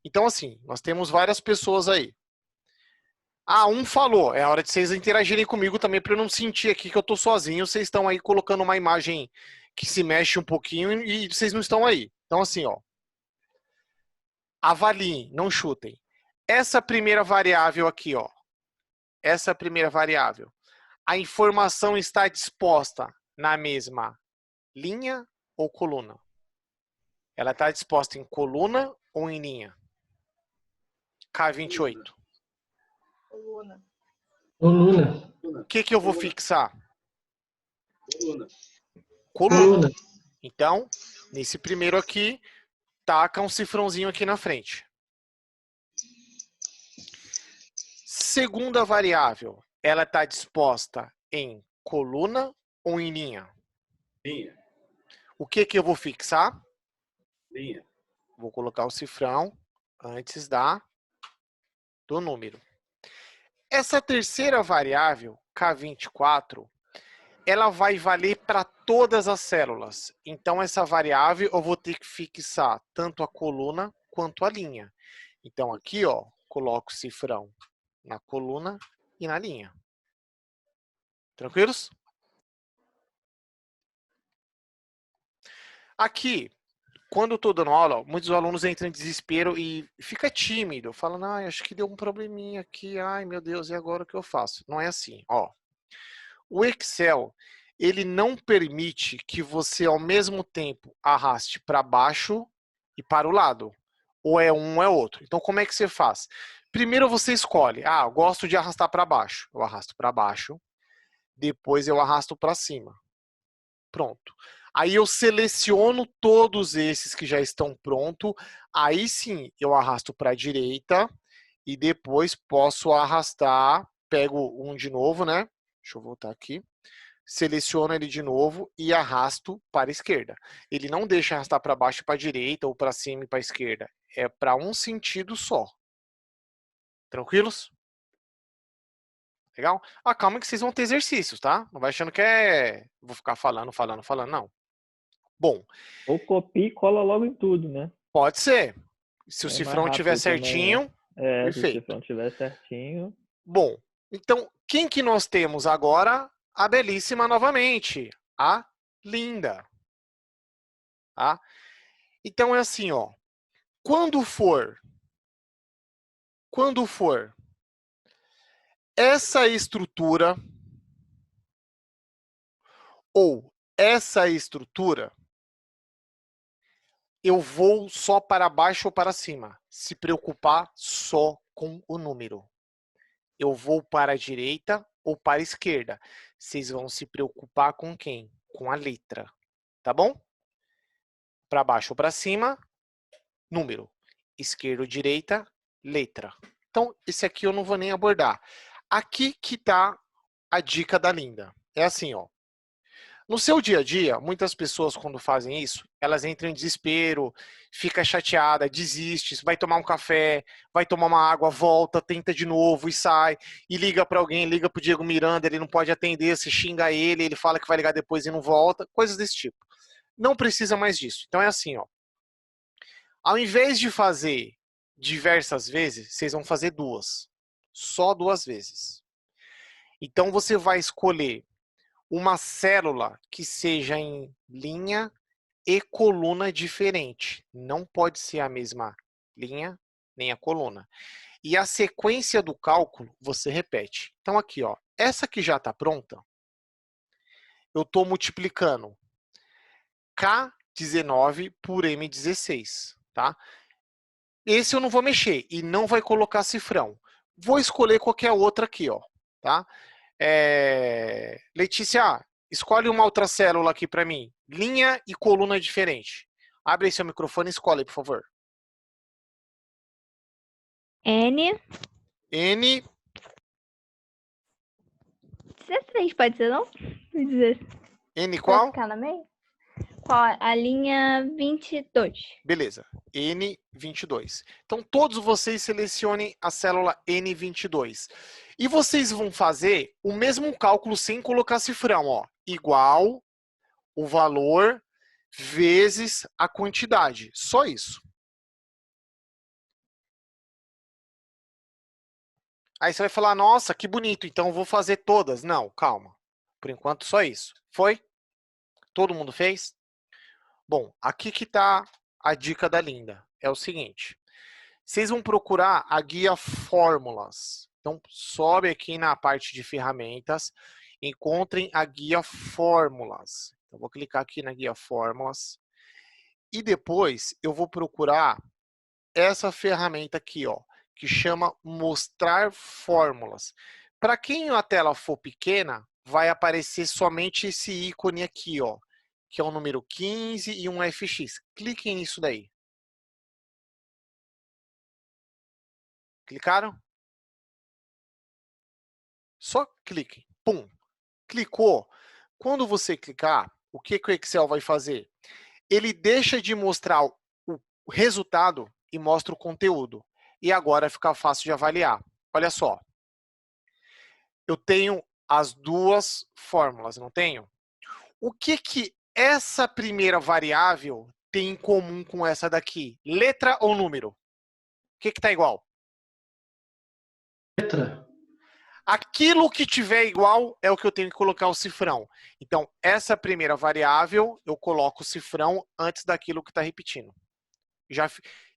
Então, assim, nós temos várias pessoas aí. Ah, um falou. É hora de vocês interagirem comigo também para eu não sentir aqui que eu tô sozinho. Vocês estão aí colocando uma imagem que se mexe um pouquinho e vocês não estão aí. Então, assim, ó. Avaliem, não chutem. Essa primeira variável aqui, ó. Essa primeira variável. A informação está disposta na mesma linha ou coluna? Ela está disposta em coluna ou em linha? K28. Coluna. Coluna. O que eu vou fixar? Coluna. Coluna. Então, nesse primeiro aqui, taca um cifrãozinho aqui na frente. Segunda variável, ela está disposta em coluna ou em linha? Linha. O que eu vou fixar? Linha. Vou colocar o cifrão antes do número. Essa terceira variável, K24, ela vai valer para todas as células. Então, essa variável eu vou ter que fixar tanto a coluna quanto a linha. Então, aqui, ó, coloco o cifrão na coluna e na linha. Tranquilos? Aqui, quando eu estou dando aula, muitos alunos entram em desespero e fica tímido. Falam, acho que deu um probleminha aqui. Ai, meu Deus, e agora o que eu faço? Não é assim, ó. O Excel, ele não permite que você, ao mesmo tempo, arraste para baixo e para o lado. Ou é um ou é outro. Então, como é que você faz? Primeiro você escolhe. Eu gosto de arrastar para baixo. Eu arrasto para baixo. Depois eu arrasto para cima. Pronto. Aí eu seleciono todos esses que já estão prontos. Aí sim, eu arrasto para a direita. E depois posso arrastar. Pego um de novo, né? Deixa eu voltar aqui. Seleciono ele de novo e arrasto para a esquerda. Ele não deixa arrastar para baixo e para a direita ou para cima e para a esquerda. É para um sentido só. Tranquilos? Legal? Calma que vocês vão ter exercícios, tá? Não vai achando que vou ficar falando, não. Bom. Ou copia e cola logo em tudo, né? Pode ser. Se o cifrão estiver certinho, também, né? perfeito. Se o cifrão estiver certinho. Bom, então, quem que nós temos agora? A belíssima novamente. A linda. Tá? Então, é assim, ó. Quando for essa estrutura ou essa estrutura, eu vou só para baixo ou para cima. Se preocupar só com o número. Eu vou para a direita ou para a esquerda. Vocês vão se preocupar com quem? Com a letra. Tá bom? Para baixo ou para cima, número. Esquerda ou direita, letra. Então, esse aqui eu não vou nem abordar. Aqui que está a dica da linda. É assim, ó. No seu dia a dia, muitas pessoas, quando fazem isso, elas entram em desespero, fica chateada, desiste, vai tomar um café, vai tomar uma água, volta, tenta de novo e sai, e liga para alguém, liga para o Diego Miranda, ele não pode atender, você xinga ele fala que vai ligar depois e não volta, coisas desse tipo. Não precisa mais disso. Então é assim, ó. Ao invés de fazer diversas vezes, vocês vão fazer duas. Só duas vezes. Então, você vai escolher uma célula que seja em linha e coluna diferente. Não pode ser a mesma linha nem a coluna. E a sequência do cálculo você repete. Então, aqui, ó, essa que já está pronta, eu estou multiplicando K19 por M16, tá? Esse eu não vou mexer e não vai colocar cifrão. Vou escolher qualquer outra aqui, ó, tá? Letícia, escolhe uma outra célula aqui para mim. Linha e coluna diferente. Abre aí seu microfone e escolhe, por favor. N. N. 16, pode ser, não? N Vai qual? ficar no meio? Qual? A linha 22. Beleza. N22. Então, todos vocês selecionem a célula N22. E vocês vão fazer o mesmo cálculo sem colocar cifrão, ó. Igual o valor vezes a quantidade. Só isso. Aí você vai falar, nossa, que bonito, então eu vou fazer todas. Não, calma. Por enquanto, só isso. Foi? Todo mundo fez? Bom, aqui que está a dica da Linda. É o seguinte. Vocês vão procurar a guia Fórmulas. Então, sobe aqui na parte de ferramentas. Encontrem a guia Fórmulas. Então, vou clicar aqui na guia Fórmulas. E depois, eu vou procurar essa ferramenta aqui, ó, que chama Mostrar Fórmulas. Para quem a tela for pequena, vai aparecer somente esse ícone aqui, ó, que é o número 15 e um FX. Cliquem nisso daí. Clicaram? Só cliquem. Pum. Clicou. Quando você clicar, o que o Excel vai fazer? Ele deixa de mostrar o resultado e mostra o conteúdo. E agora fica fácil de avaliar. Olha só. Eu tenho as duas fórmulas, não tenho? O que essa primeira variável tem em comum com essa daqui? Letra ou número? O que está igual? Letra. Aquilo que tiver igual é o que eu tenho que colocar o cifrão. Então, essa primeira variável, eu coloco o cifrão antes daquilo que está repetindo.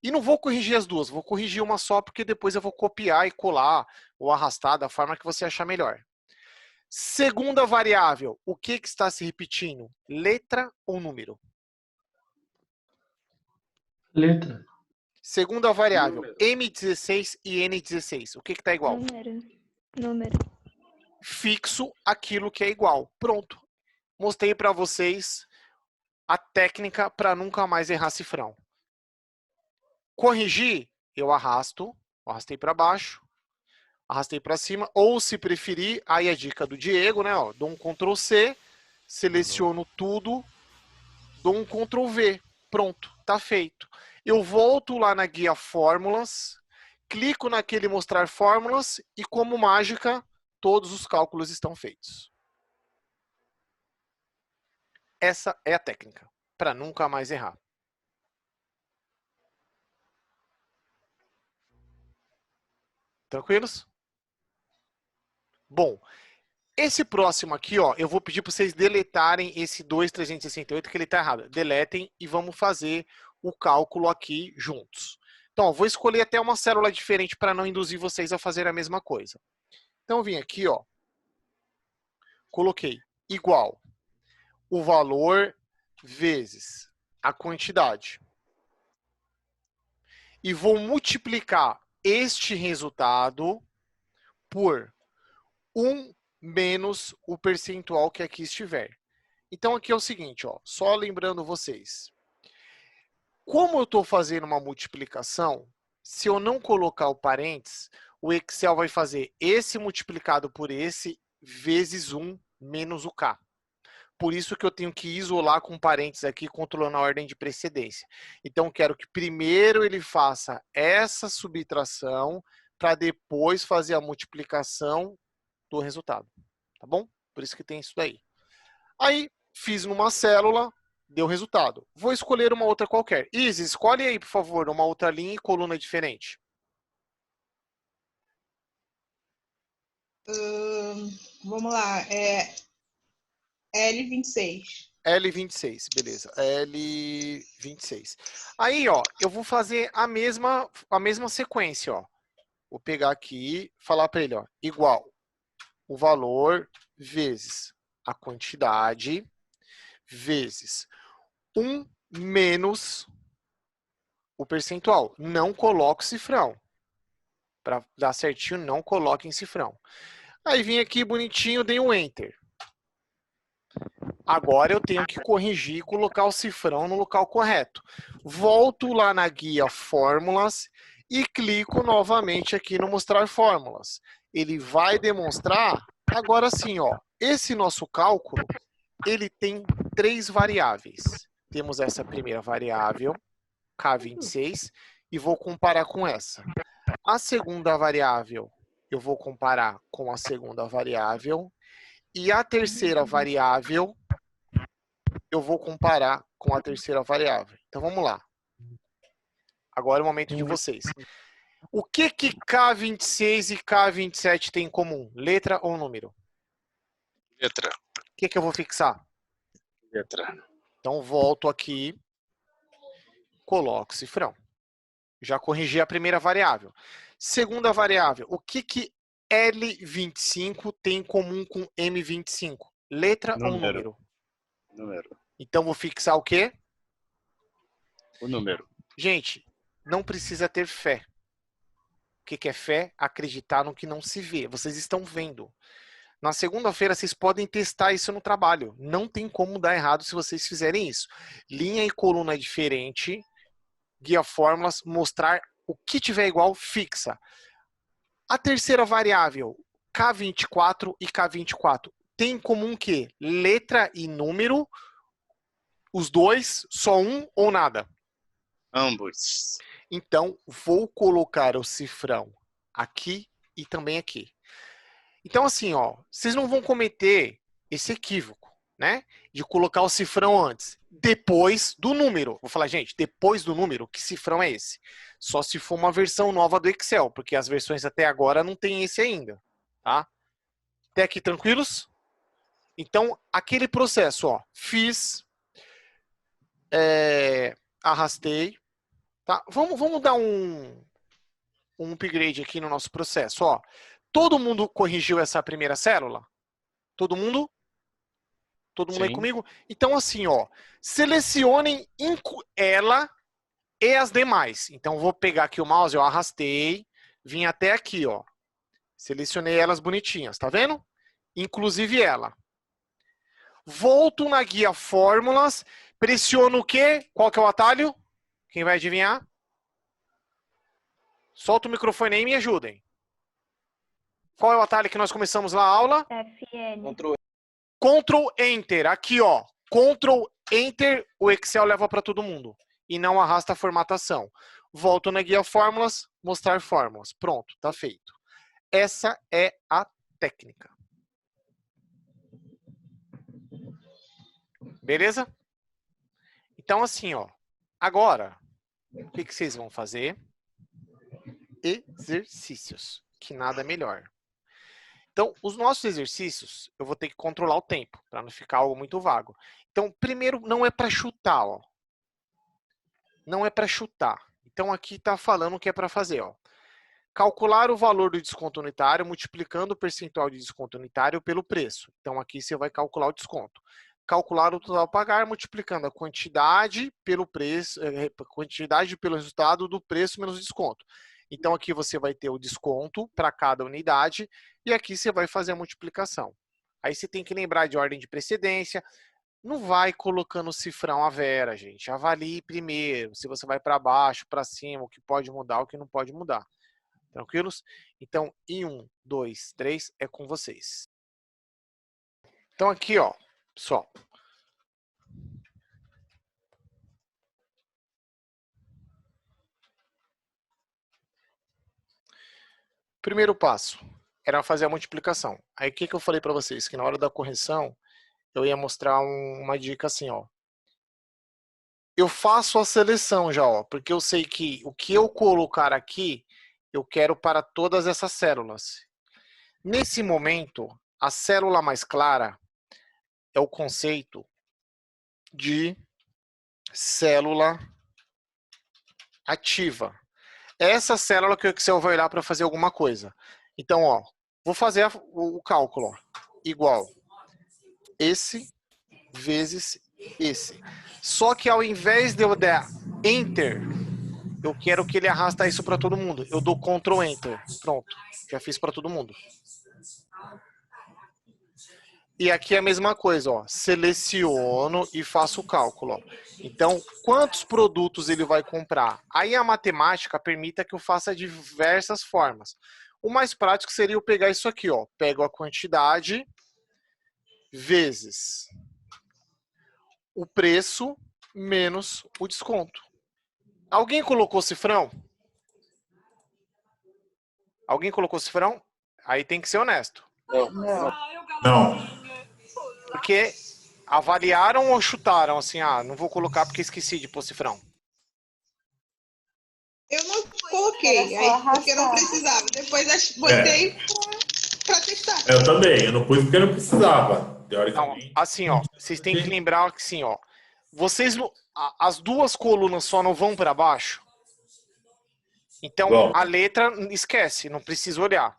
E não vou corrigir as duas, vou corrigir uma só, porque depois eu vou copiar e colar ou arrastar da forma que você achar melhor. Segunda variável, o que está se repetindo? Letra ou número? Letra. Segunda variável, M16 e N16. O que está igual? Número. Fixo aquilo que é igual. Pronto. Mostrei para vocês a técnica para nunca mais errar cifrão. Corrigir, eu arrastei para baixo, arrastei para cima, ou se preferir, aí a dica do Diego, né? Ó, dou um Ctrl C, seleciono tudo, dou um Ctrl V. Pronto, tá feito. Eu volto lá na guia Fórmulas, clico naquele Mostrar Fórmulas e, como mágica, todos os cálculos estão feitos. Essa é a técnica, para nunca mais errar. Tranquilos? Bom, esse próximo aqui, ó, eu vou pedir para vocês deletarem esse 2.368, que ele está errado. Deletem e vamos fazer o cálculo aqui juntos. Então, ó, vou escolher até uma célula diferente para não induzir vocês a fazer a mesma coisa. Então, eu vim aqui, ó, coloquei igual o valor vezes a quantidade. E vou multiplicar este resultado por 1 menos o percentual que aqui estiver. Então, aqui é o seguinte, ó, só lembrando vocês. Como eu estou fazendo uma multiplicação, se eu não colocar o parênteses, o Excel vai fazer esse multiplicado por esse vezes 1 menos o K. Por isso que eu tenho que isolar com parênteses aqui, controlando a ordem de precedência. Então, quero que primeiro ele faça essa subtração para depois fazer a multiplicação do resultado. Tá bom? Por isso que tem isso daí. Aí, fiz numa célula, deu resultado. Vou escolher uma outra qualquer. Izzy, escolhe aí, por favor, uma outra linha e coluna diferente. Vamos lá. L26. L26, beleza. L26. Aí, ó, eu vou fazer a mesma sequência, ó. Vou pegar aqui, falar para ele, ó, igual o valor vezes a quantidade vezes 1 menos o percentual. Não coloco cifrão. Para dar certinho, não coloque em cifrão. Aí vim aqui bonitinho, dei um Enter. Agora eu tenho que corrigir e colocar o cifrão no local correto. Volto lá na guia Fórmulas e clico novamente aqui no Mostrar Fórmulas. Ele vai demonstrar, agora sim, ó, esse nosso cálculo, ele tem 3 variáveis. Temos essa primeira variável, K26, e vou comparar com essa. A segunda variável, eu vou comparar com a segunda variável. E a terceira variável, eu vou comparar com a terceira variável. Então, vamos lá. Agora é o momento de vocês. O que K26 e K27 têm em comum? Letra ou número? Letra. O que eu vou fixar? Letra. Então, volto aqui, coloco cifrão. Já corrigi a primeira variável. Segunda variável, o que L25 tem em comum com M25? Letra ou número? Número. Então, vou fixar o quê? O número. Gente, não precisa ter fé. O que é fé? Acreditar no que não se vê. Vocês estão vendo. Na segunda-feira, vocês podem testar isso no trabalho. Não tem como dar errado se vocês fizerem isso. Linha e coluna diferente, guia fórmulas, mostrar o que tiver igual, fixa. A terceira variável, K24 e K24, tem em comum o quê? Letra e número, os dois, só um ou nada? Ambos. Então, vou colocar o cifrão aqui e também aqui. Então, assim, ó, vocês não vão cometer esse equívoco, né? De colocar o cifrão antes, depois do número. Vou falar, gente, depois do número, que cifrão é esse? Só se for uma versão nova do Excel, porque as versões até agora não tem esse ainda, tá? Até aqui tranquilos? Então, aquele processo, ó, fiz, arrastei, tá? Vamos dar um upgrade aqui no nosso processo, ó. Todo mundo corrigiu essa primeira célula? Todo mundo? Todo mundo aí comigo? Então, assim, ó, selecionem ela e as demais. Então, vou pegar aqui o mouse, eu arrastei, vim até aqui, ó. Selecionei elas bonitinhas, tá vendo? Inclusive ela. Volto na guia Fórmulas, pressiono o quê? Qual que é o atalho? Quem vai adivinhar? Solta o microfone aí e me ajudem. Qual é o atalho que nós começamos lá a aula? FN. Ctrl Enter. Aqui, ó. Ctrl Enter, o Excel leva para todo mundo. E não arrasta a formatação. Volto na guia Fórmulas, mostrar fórmulas. Pronto, tá feito. Essa é a técnica. Beleza? Então, assim, ó. Agora, o que vocês vão fazer? Exercícios. Que nada melhor. Então, os nossos exercícios, eu vou ter que controlar o tempo, para não ficar algo muito vago. Então, primeiro, não é para chutar, ó. Não é para chutar. Então, aqui está falando o que é para fazer, ó. Calcular o valor do desconto unitário multiplicando o percentual de desconto unitário pelo preço. Então, aqui você vai calcular o desconto. Calcular o total a pagar multiplicando a quantidade pelo preço, quantidade pelo resultado do preço menos desconto. Então, aqui você vai ter o desconto para cada unidade e aqui você vai fazer a multiplicação. Aí você tem que lembrar de ordem de precedência. Não vai colocando o cifrão à vera, gente. Avalie primeiro se você vai para baixo, para cima, o que pode mudar, o que não pode mudar. Tranquilos? Então, em 1, 2, 3, é com vocês. Então, aqui, ó, pessoal. Primeiro passo era fazer a multiplicação. Aí o que eu falei para vocês? Que na hora da correção eu ia mostrar uma dica assim, ó. eu faço a seleção já, ó, porque eu sei que o que eu colocar aqui, eu quero para todas essas células. Nesse momento, a célula mais clara é o conceito de célula ativa. Essa célula que o Excel vai olhar para fazer alguma coisa. Então, ó, vou fazer o cálculo. Ó, igual esse vezes esse. Só que ao invés de eu dar Enter, eu quero que ele arrasta isso para todo mundo. Eu dou Ctrl Enter. Pronto. Já fiz para todo mundo. E aqui é a mesma coisa, ó. Seleciono e faço o cálculo. Ó. Então, quantos produtos ele vai comprar? Aí a matemática permite que eu faça de diversas formas. O mais prático seria eu pegar isso aqui, ó. Pego a quantidade vezes o preço menos o desconto. Alguém colocou cifrão? Alguém colocou cifrão? Aí tem que ser honesto. Não. Porque avaliaram ou chutaram assim, não vou colocar porque esqueci de pôr cifrão. Eu não coloquei, aí, porque eu não precisava. Depois botei para testar. Eu também, eu não pus porque eu não precisava, teoricamente. Não, assim, ó, vocês têm que lembrar que assim, ó, vocês, as duas colunas só não vão para baixo. Então, Bom. a letra esquece, não precisa olhar.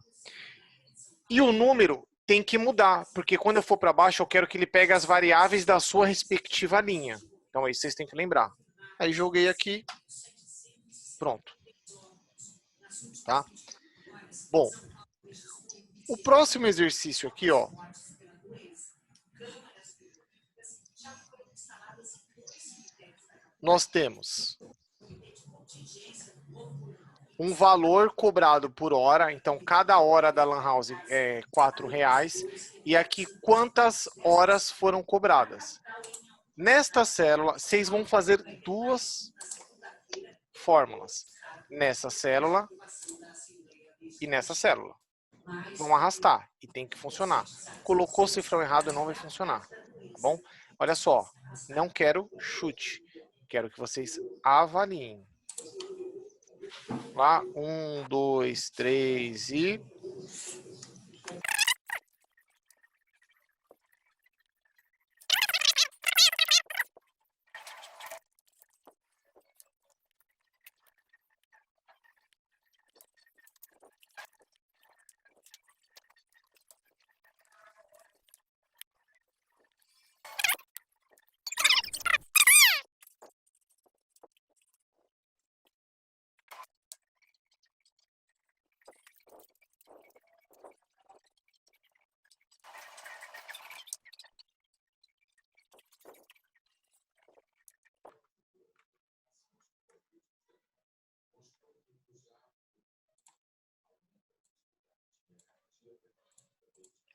E o número tem que mudar, porque quando eu for para baixo, eu quero que ele pegue as variáveis da sua respectiva linha. Então, aí vocês têm que lembrar. Aí joguei aqui. Pronto. Tá? Bom, o próximo exercício aqui, ó. Nós temos um valor cobrado por hora, então cada hora da Lan House é R$4. E aqui quantas horas foram cobradas. Nesta célula, vocês vão fazer duas fórmulas. Nessa célula e nessa célula. Vão arrastar e tem que funcionar. Colocou o cifrão errado, não vai funcionar. Tá bom? Olha só, não quero chute. Quero que vocês avaliem. Lá, 1, 2, 3 e...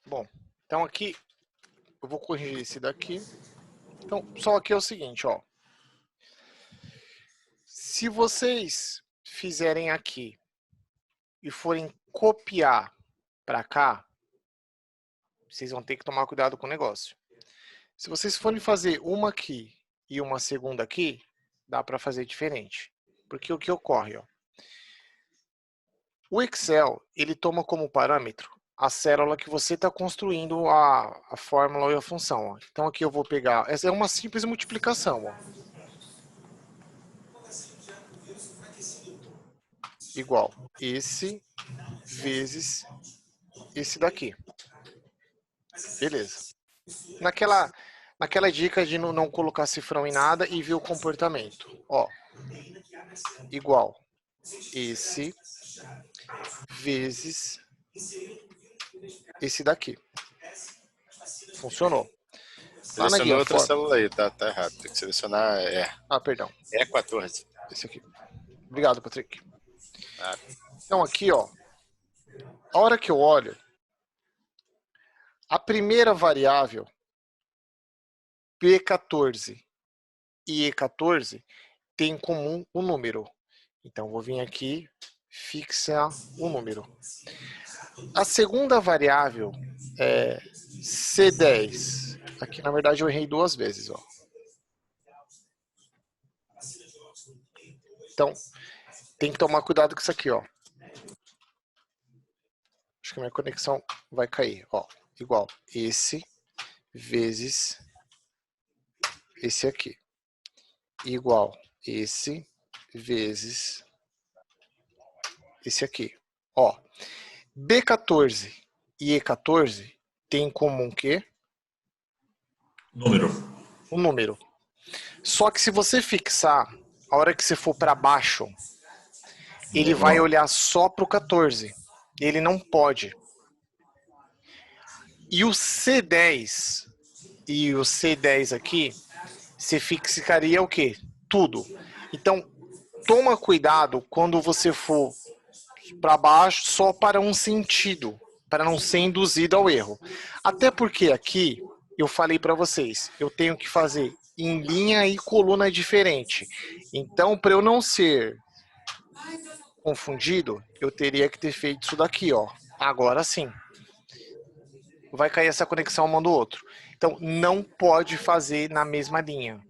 Bom, então aqui eu vou corrigir esse daqui. Então, só aqui é o seguinte, ó. Se vocês fizerem aqui e forem copiar para cá, vocês vão ter que tomar cuidado com o negócio. Se vocês forem fazer uma aqui e uma segunda aqui, dá para fazer diferente. Porque o que ocorre, ó. O Excel, ele toma como parâmetro a célula que você está construindo a fórmula e a função. Ó. Então aqui eu vou pegar, essa é uma simples multiplicação. Ó. Igual esse vezes esse daqui. Beleza. Naquela dica de não colocar cifrão em nada e ver o comportamento. Ó, igual esse vezes esse daqui. Funcionou. Selecionou outra célula aí, tá errado. Tem que selecionar perdão. E14. Esse aqui. Obrigado, Patrick. Então aqui, ó. A hora que eu olho, a primeira variável, P14 e E14, tem em comum o número. Então, vou vir aqui, fixar o número. A segunda variável é C10. Aqui, na verdade, eu errei duas vezes. Ó. Então, tem que tomar cuidado com isso aqui, ó. Acho que a minha conexão vai cair, ó. Igual esse vezes esse aqui. Igual esse vezes esse aqui. Ó, B14 e E14 tem em comum o quê? Número. Um número. Só que se você fixar, a hora que você for para baixo, ele vai olhar só para o 14. Ele não pode. E o C10 e o C10 aqui, você ficaria o quê? Tudo. Então, toma cuidado quando você for para baixo só para um sentido, para não ser induzido ao erro. Até porque aqui, eu falei para vocês, eu tenho que fazer em linha e coluna diferente. Então, para eu não ser confundido, eu teria que ter feito isso daqui, ó. Agora sim. Vai cair essa conexão um do outro. Então, não pode fazer na mesma linha.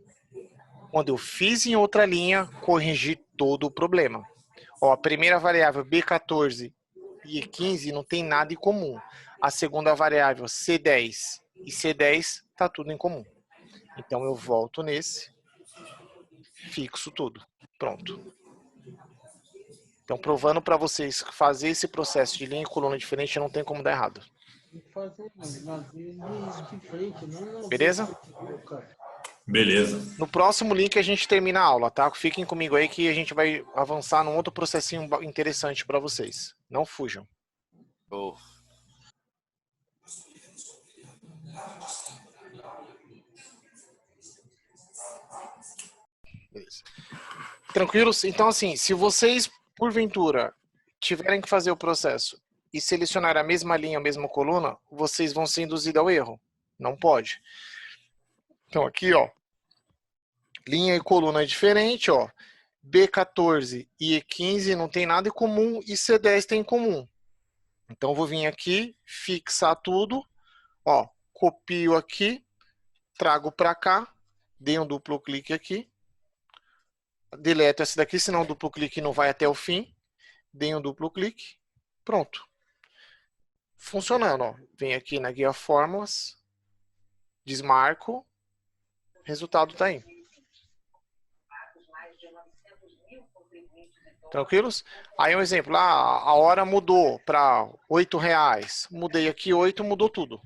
Quando eu fiz em outra linha, corrigi todo o problema. Ó, a primeira variável B14 e E15 não tem nada em comum. A segunda variável C10 e C10 tá tudo em comum. Então eu volto nesse, fixo tudo. Pronto. Então provando para vocês que fazer esse processo de linha e coluna diferente não tem como dar errado. Beleza? Beleza. No próximo link a gente termina a aula, tá? Fiquem comigo aí que a gente vai avançar num outro processinho interessante para vocês. Não fujam. Oh. Beleza. Tranquilos? Então, assim, se vocês, porventura, tiverem que fazer o processo e selecionar a mesma linha, a mesma coluna, vocês vão ser induzidos ao erro. Não pode. Então, aqui, ó, linha e coluna é diferente, ó. B14 e E15 não tem nada em comum e C10 tem em comum. Então, eu vou vir aqui, fixar tudo, ó, copio aqui, trago para cá, dei um duplo clique aqui, deleto essa daqui, senão o duplo clique não vai até o fim, dei um duplo clique, pronto. Funcionando, ó. Vem aqui na guia fórmulas, desmarco, resultado tá aí. Tranquilos? Aí um exemplo, a hora mudou para R$8. Mudei aqui 8, mudou tudo.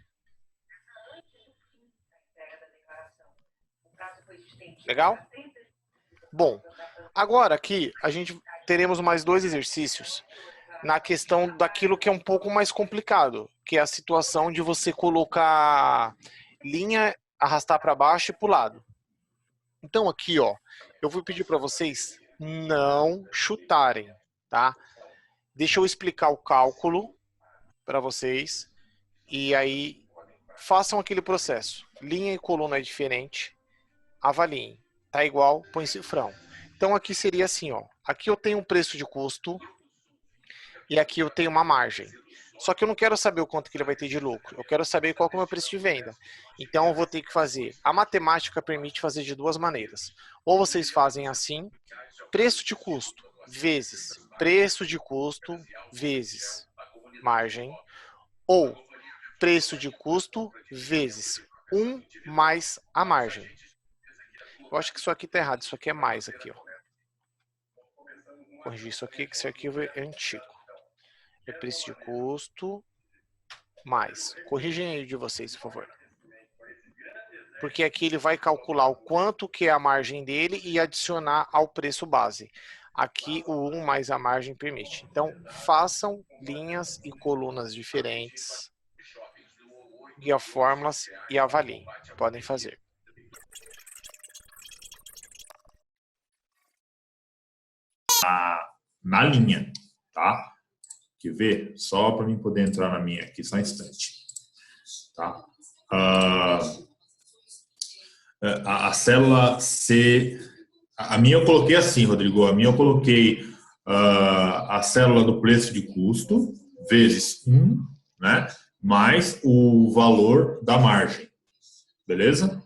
Legal? Bom, agora aqui a gente teremos mais 2 exercícios na questão daquilo que é um pouco mais complicado, que é a situação de você colocar linha, arrastar para baixo e para o lado. Então aqui, ó, eu vou pedir para vocês não chutarem, tá? Deixa eu explicar o cálculo para vocês e aí façam aquele processo. Linha e coluna é diferente, avaliem. Tá igual, põe cifrão. Então aqui seria assim, ó. Aqui eu tenho um preço de custo e aqui eu tenho uma margem. Só que eu não quero saber o quanto que ele vai ter de lucro. Eu quero saber qual que é o meu preço de venda. Então eu vou ter que fazer. A matemática permite fazer de 2 maneiras. Ou vocês fazem assim, preço de custo vezes preço de custo vezes margem. Ou preço de custo vezes 1 mais a margem. Eu acho que isso aqui tá errado. Isso aqui é mais aqui, ó. Corrigir isso aqui, que esse arquivo é antigo. É preço de custo mais. Corrigem aí de vocês, por favor. Porque aqui ele vai calcular o quanto que é a margem dele e adicionar ao preço base. Aqui o 1 mais a margem permite. Então, façam linhas e colunas diferentes. Guia fórmulas e avaliem. Podem fazer. Na linha, tá? Quer ver? Só para mim poder entrar na minha aqui, só um instante. Tá? A célula C... A minha eu coloquei assim, Rodrigo. A minha eu coloquei a célula do preço de custo vezes 1, né? Mais o valor da margem. Beleza?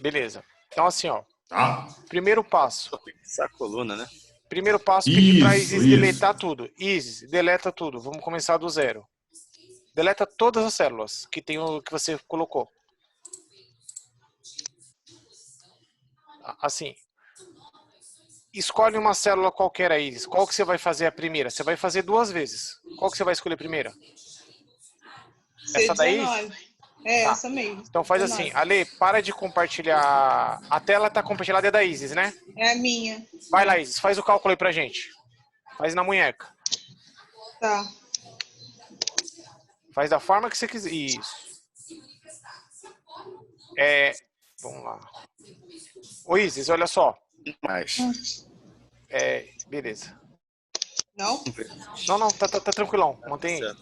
Beleza. Então assim, ó. Tá? Primeiro passo. Essa coluna, né? Primeiro passo, pedir para Isso, Isis isso. deletar tudo. Isis, deleta tudo. Vamos começar do zero. Deleta todas as células que tem o que você colocou. Assim. Escolhe uma célula qualquer aí, Isis. Qual que você vai fazer a primeira? Você vai fazer 2 vezes. Qual que você vai escolher primeiro? Essa daí? C19. É, Tá. essa mesmo. Então faz 19. assim. Ale, para de compartilhar. A tela tá compartilhada, é da Isis, né? É a minha. Vai lá, Isis. Faz o cálculo aí pra gente. Faz na munheca. Tá. Faz da forma que você quiser. Isso. Vamos lá. Ô, Isis, olha só. Mais. Beleza. Não? Não, tá tranquilão. Mantém aí.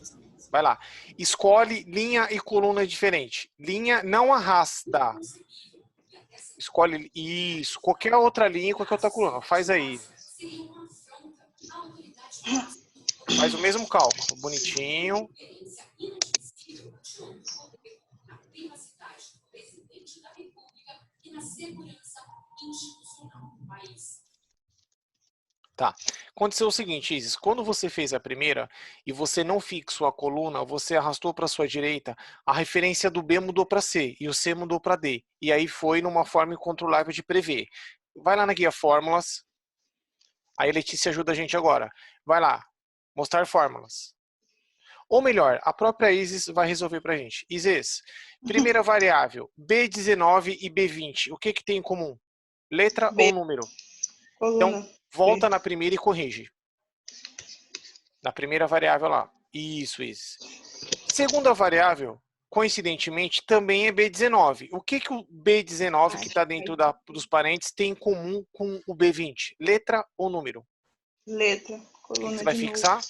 Vai lá. Escolhe linha e coluna diferente. Linha não arrasta. Escolhe isso. Qualquer outra linha, qualquer outra coluna. Faz aí. Faz o mesmo cálculo. Bonitinho. Tá. Aconteceu o seguinte, Isis, quando você fez a primeira e você não fixou a coluna, você arrastou para sua direita, a referência do B mudou para C e o C mudou para D. E aí foi numa forma incontrolável de prever. Vai lá na guia fórmulas. Aí a Letícia ajuda a gente agora. Vai lá, mostrar fórmulas. Ou melhor, a própria Isis vai resolver pra gente. Isis, primeira variável, B19 e B20. O que que tem em comum? Letra B. ou número? Coluna. Então, volta na primeira e corrige. Na primeira variável lá. Isso, Isis. Segunda variável, coincidentemente, também é B19. O que que o B19, que está dentro dos parênteses, tem em comum com o B20? Letra ou número? Letra. O que Coluna você vai de fixar? novo.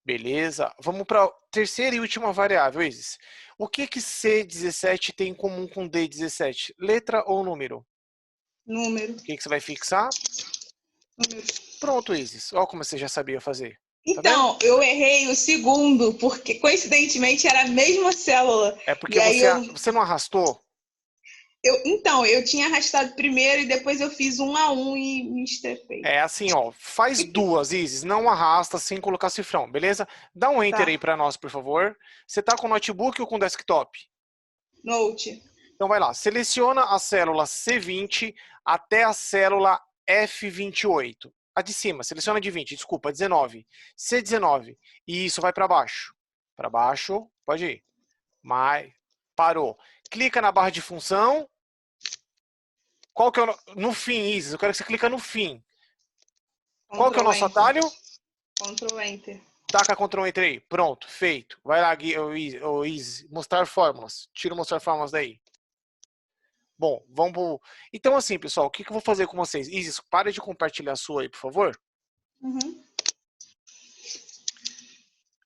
Beleza. Vamos para a terceira e última variável, Isis. O que que C17 tem em comum com D17? Letra ou número? Número. O que que você vai fixar? Número. Pronto, Isis. Olha como você já sabia fazer. Tá Então, eu errei o segundo, porque coincidentemente era a mesma célula. É porque E aí você não arrastou? Então, eu tinha arrastado primeiro e depois eu fiz 1 a 1 e me estrepei. É assim, ó. Faz 2, Isis. Não arrasta sem colocar cifrão, beleza? Dá um enter aí para nós, por favor. Você tá com notebook ou com desktop? Note. Então vai lá. Seleciona a célula C20 até a célula F28. A de cima, seleciona de 20, desculpa, 19. C19. E isso vai para baixo. Para baixo, pode ir. Parou. Clica na barra de função. Qual que é no fim, Isis? Eu quero que você clica no fim. Qual que é o nosso atalho? Ctrl Enter. Taca Ctrl Enter aí. Pronto, feito. Vai lá, Isis, mostrar fórmulas. Tira o mostrar fórmulas daí. Bom, vamos pro... Então, assim, pessoal, o que eu vou fazer com vocês? Isis, para de compartilhar a sua aí, por favor. Uhum.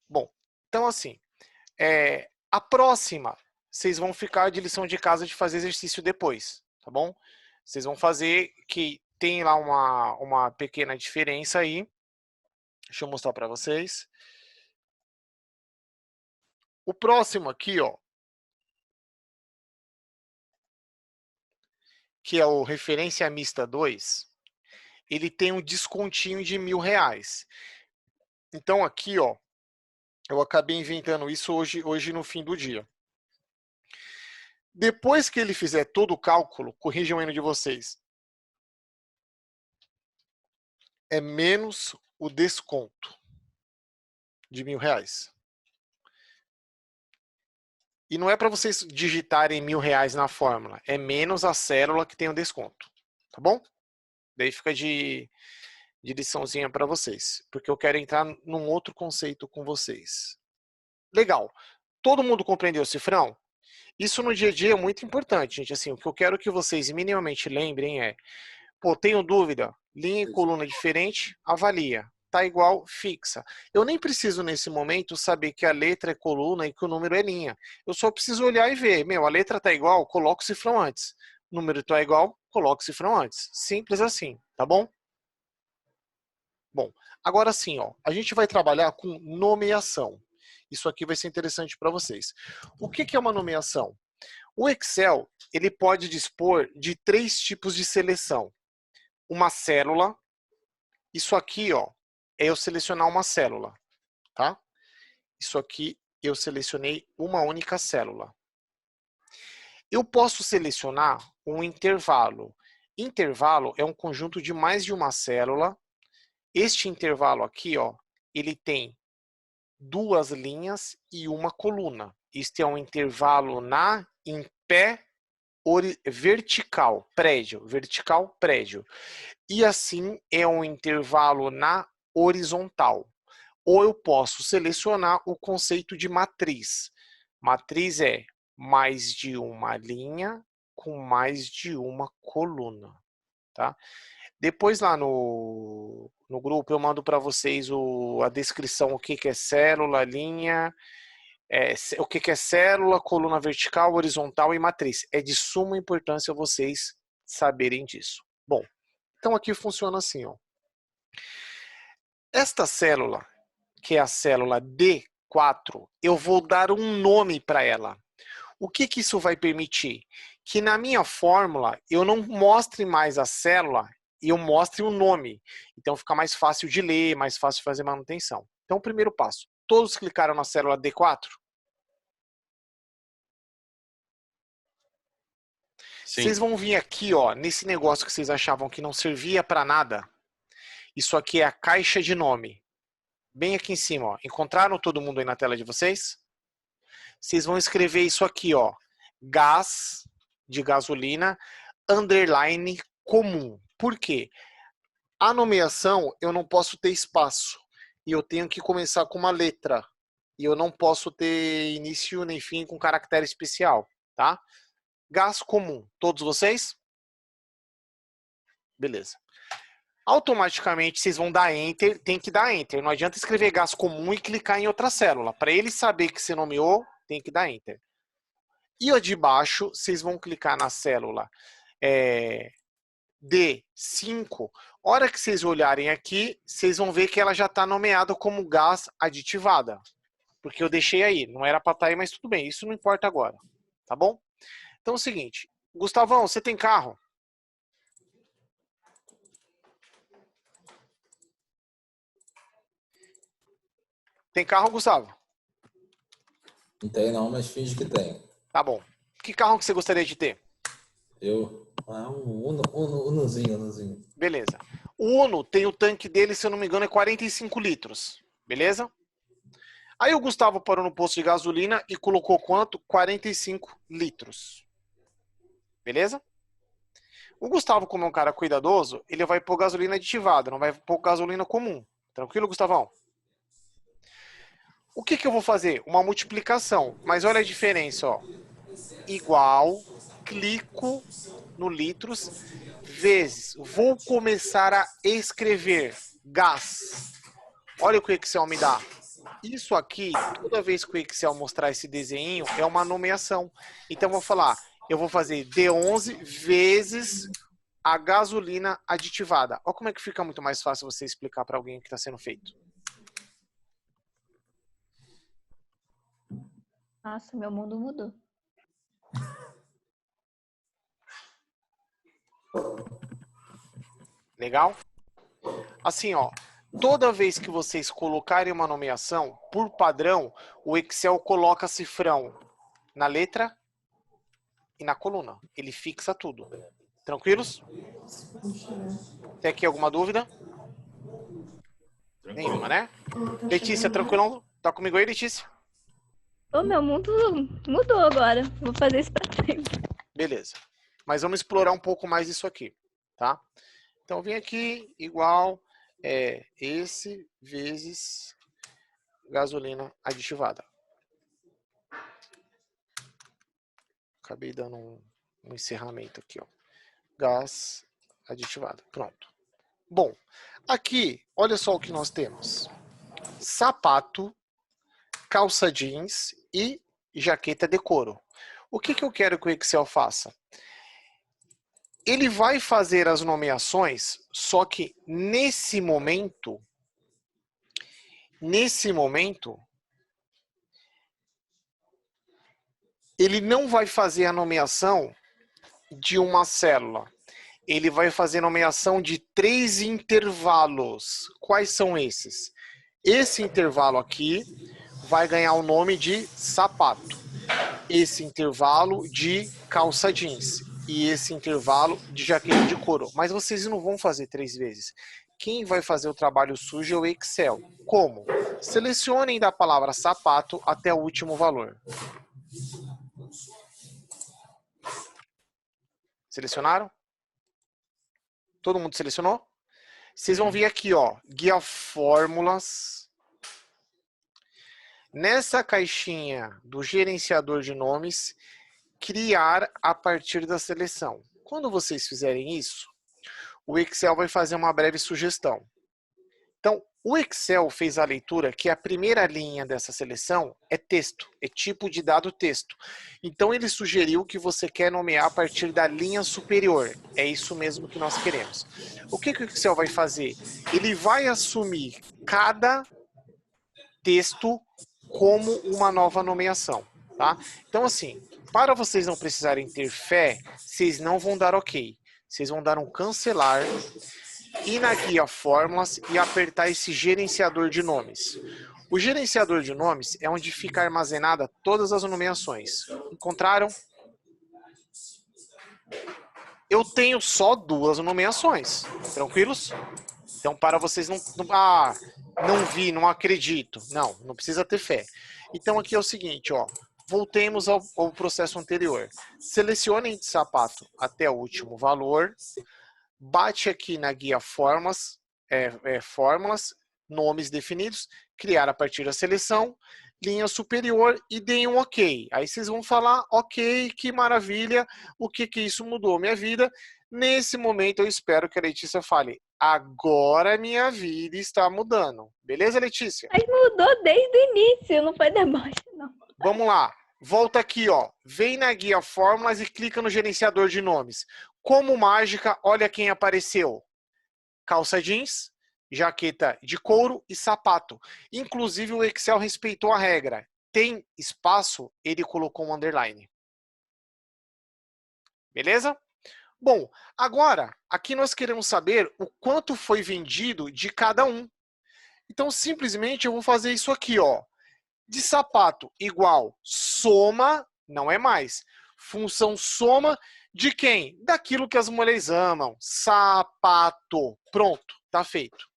Bom, então, assim, a próxima, vocês vão ficar de lição de casa de fazer exercício depois, tá bom? Vocês vão fazer que tem lá uma pequena diferença aí. Deixa eu mostrar para vocês. O próximo aqui, ó, que é o referência mista 2, ele tem um descontinho de R$1.000. Então aqui, ó, eu acabei inventando isso hoje no fim do dia. Depois que ele fizer todo o cálculo, corrijam aí no de vocês, é menos o desconto de R$1.000. E não é para vocês digitarem R$1.000 na fórmula, é menos a célula que tem o desconto, tá bom? Daí fica de liçãozinha para vocês, porque eu quero entrar num outro conceito com vocês. Legal. Todo mundo compreendeu o cifrão? Isso no dia a dia é muito importante, gente. Assim, o que eu quero que vocês minimamente lembrem é, pô, tenho dúvida, linha e coluna diferente, avalia. Tá igual, fixa. Eu nem preciso, nesse momento, saber que a letra é coluna e que o número é linha. Eu só preciso olhar e ver. Meu, a letra tá igual, coloca o cifrão antes. O número tá igual, coloca o cifrão antes. Simples assim, tá bom? Bom, agora sim, ó, a gente vai trabalhar com nomeação. Isso aqui vai ser interessante para vocês. O que é uma nomeação? O Excel, ele pode dispor de 3 tipos de seleção. Uma célula, Isso aqui, ó, é eu selecionar uma célula, tá? Isso aqui eu selecionei uma única célula. Eu posso selecionar um intervalo. Intervalo é um conjunto de mais de uma célula. Este intervalo aqui, ó, ele tem 2 linhas e uma coluna. Este é um intervalo em pé vertical, prédio. E assim é um intervalo na horizontal. Ou eu posso selecionar o conceito de matriz. Matriz é mais de uma linha com mais de uma coluna, tá? Depois lá no grupo eu mando para vocês a descrição, o que é célula, linha, o que é célula, coluna vertical, horizontal e matriz. É de suma importância vocês saberem disso. Bom, então aqui funciona assim, ó. Esta célula, que é a célula D4, eu vou dar um nome para ela. O que isso vai permitir? Que na minha fórmula eu não mostre mais a célula e eu mostre o nome. Então fica mais fácil de ler, mais fácil de fazer manutenção. Então o primeiro passo. Todos clicaram na célula D4? Sim. Vocês vão vir aqui, ó, nesse negócio que vocês achavam que não servia para nada. Isso aqui é a caixa de nome. Bem aqui em cima, ó. Encontraram todo mundo aí na tela de vocês? Vocês vão escrever isso aqui, ó. Gás de gasolina, underline comum. Por quê? A nomeação, eu não posso ter espaço. E eu tenho que começar com uma letra. E eu não posso ter início nem fim com caractere especial, tá? Gás comum. Todos vocês? Beleza. Automaticamente vocês vão dar Enter. Tem que dar Enter. Não adianta escrever gás comum e clicar em outra célula. Para ele saber que você nomeou, tem que dar Enter. E a de baixo, vocês vão clicar na célula D5. Hora que vocês olharem aqui, vocês vão ver que ela já está nomeada como gás aditivada. Porque eu deixei aí. Não era para estar aí, mas tudo bem. Isso não importa agora. Tá bom? Então é o seguinte. Gustavão, você tem carro? Tem carro, Gustavo? Não tem não, mas finge que tem. Tá bom. Que carro que você gostaria de ter? Um Unozinho. Beleza. O Uno tem o tanque dele, se eu não me engano, é 45 litros. Beleza? Aí o Gustavo parou no posto de gasolina e colocou quanto? 45 litros. Beleza? O Gustavo, como é um cara cuidadoso, ele vai pôr gasolina aditivada, não vai pôr gasolina comum. Tranquilo, Gustavão? O que eu vou fazer? Uma multiplicação. Mas olha a diferença, ó. Igual, clico no litros, vezes. Vou começar a escrever gás. Olha o que o Excel me dá. Isso aqui, toda vez que o Excel mostrar esse desenho, é uma nomeação. Então, eu vou falar, eu vou fazer D11 vezes a gasolina aditivada. Olha como é que fica muito mais fácil você explicar para alguém o que está sendo feito. Nossa, meu mundo mudou. Legal? Assim, ó, toda vez que vocês colocarem uma nomeação, por padrão, o Excel coloca cifrão na letra e na coluna. Ele fixa tudo. Tranquilos? Tem aqui alguma dúvida? Nenhuma, né? Letícia, tranquilão? Tá comigo aí, Letícia? O meu mundo mudou agora. Vou fazer isso pra sempre. Beleza. Mas vamos explorar um pouco mais isso aqui, tá? Então, vem aqui, igual, esse vezes gasolina aditivada. Acabei dando um encerramento aqui, ó. Gás aditivado. Pronto. Bom, aqui, olha só o que nós temos. Sapato, calça jeans e jaqueta de couro. O que eu quero que o Excel faça? Ele vai fazer as nomeações, só que nesse momento, ele não vai fazer a nomeação de uma célula. ele vai fazer nomeação de 3 intervalos. Quais são esses? Esse intervalo aqui vai ganhar o nome de sapato. Esse intervalo de calça jeans. E esse intervalo de jaqueta de couro. Mas vocês não vão fazer 3 vezes. Quem vai fazer o trabalho sujo é o Excel. Como? Selecionem da palavra sapato até o último valor. Selecionaram? Todo mundo selecionou? Vocês vão vir aqui, ó, guia fórmulas. Nessa caixinha do gerenciador de nomes, criar a partir da seleção. Quando vocês fizerem isso, o Excel vai fazer uma breve sugestão. Então, o Excel fez a leitura que a primeira linha dessa seleção é texto, é tipo de dado texto. Então, ele sugeriu que você quer nomear a partir da linha superior. É isso mesmo que nós queremos. O que o Excel vai fazer? Ele vai assumir cada texto como uma nova nomeação, tá? Então, assim, para vocês não precisarem ter fé, vocês não vão dar OK. Vocês vão dar um cancelar, ir na guia fórmulas e apertar esse gerenciador de nomes. O gerenciador de nomes é onde fica armazenada todas as nomeações. Encontraram? Eu tenho só 2 nomeações. Tranquilos? Então, para vocês não vi, não acredito. Não precisa ter fé. Então, aqui é o seguinte, ó. Voltemos ao processo anterior. Selecionem de sapato até o último valor. Bate aqui na guia fórmulas, nomes definidos, criar a partir da seleção, linha superior e deem um OK. Aí vocês vão falar, OK, que maravilha, o que isso mudou minha vida? Nesse momento eu espero que a Letícia fale, agora minha vida está mudando. Beleza, Letícia? Mas mudou desde o início, não foi deboche, não. Vamos lá. Volta aqui, ó. Vem na guia fórmulas e clica no gerenciador de nomes. Como mágica, olha quem apareceu. Calça jeans, jaqueta de couro e sapato. Inclusive o Excel respeitou a regra. Tem espaço, ele colocou um underline. Beleza? Bom, agora, aqui nós queremos saber o quanto foi vendido de cada um. Então, simplesmente, eu vou fazer isso aqui, ó. De sapato igual soma, não é mais. Função soma de quem? Daquilo que as mulheres amam. Sapato. Pronto, tá feito.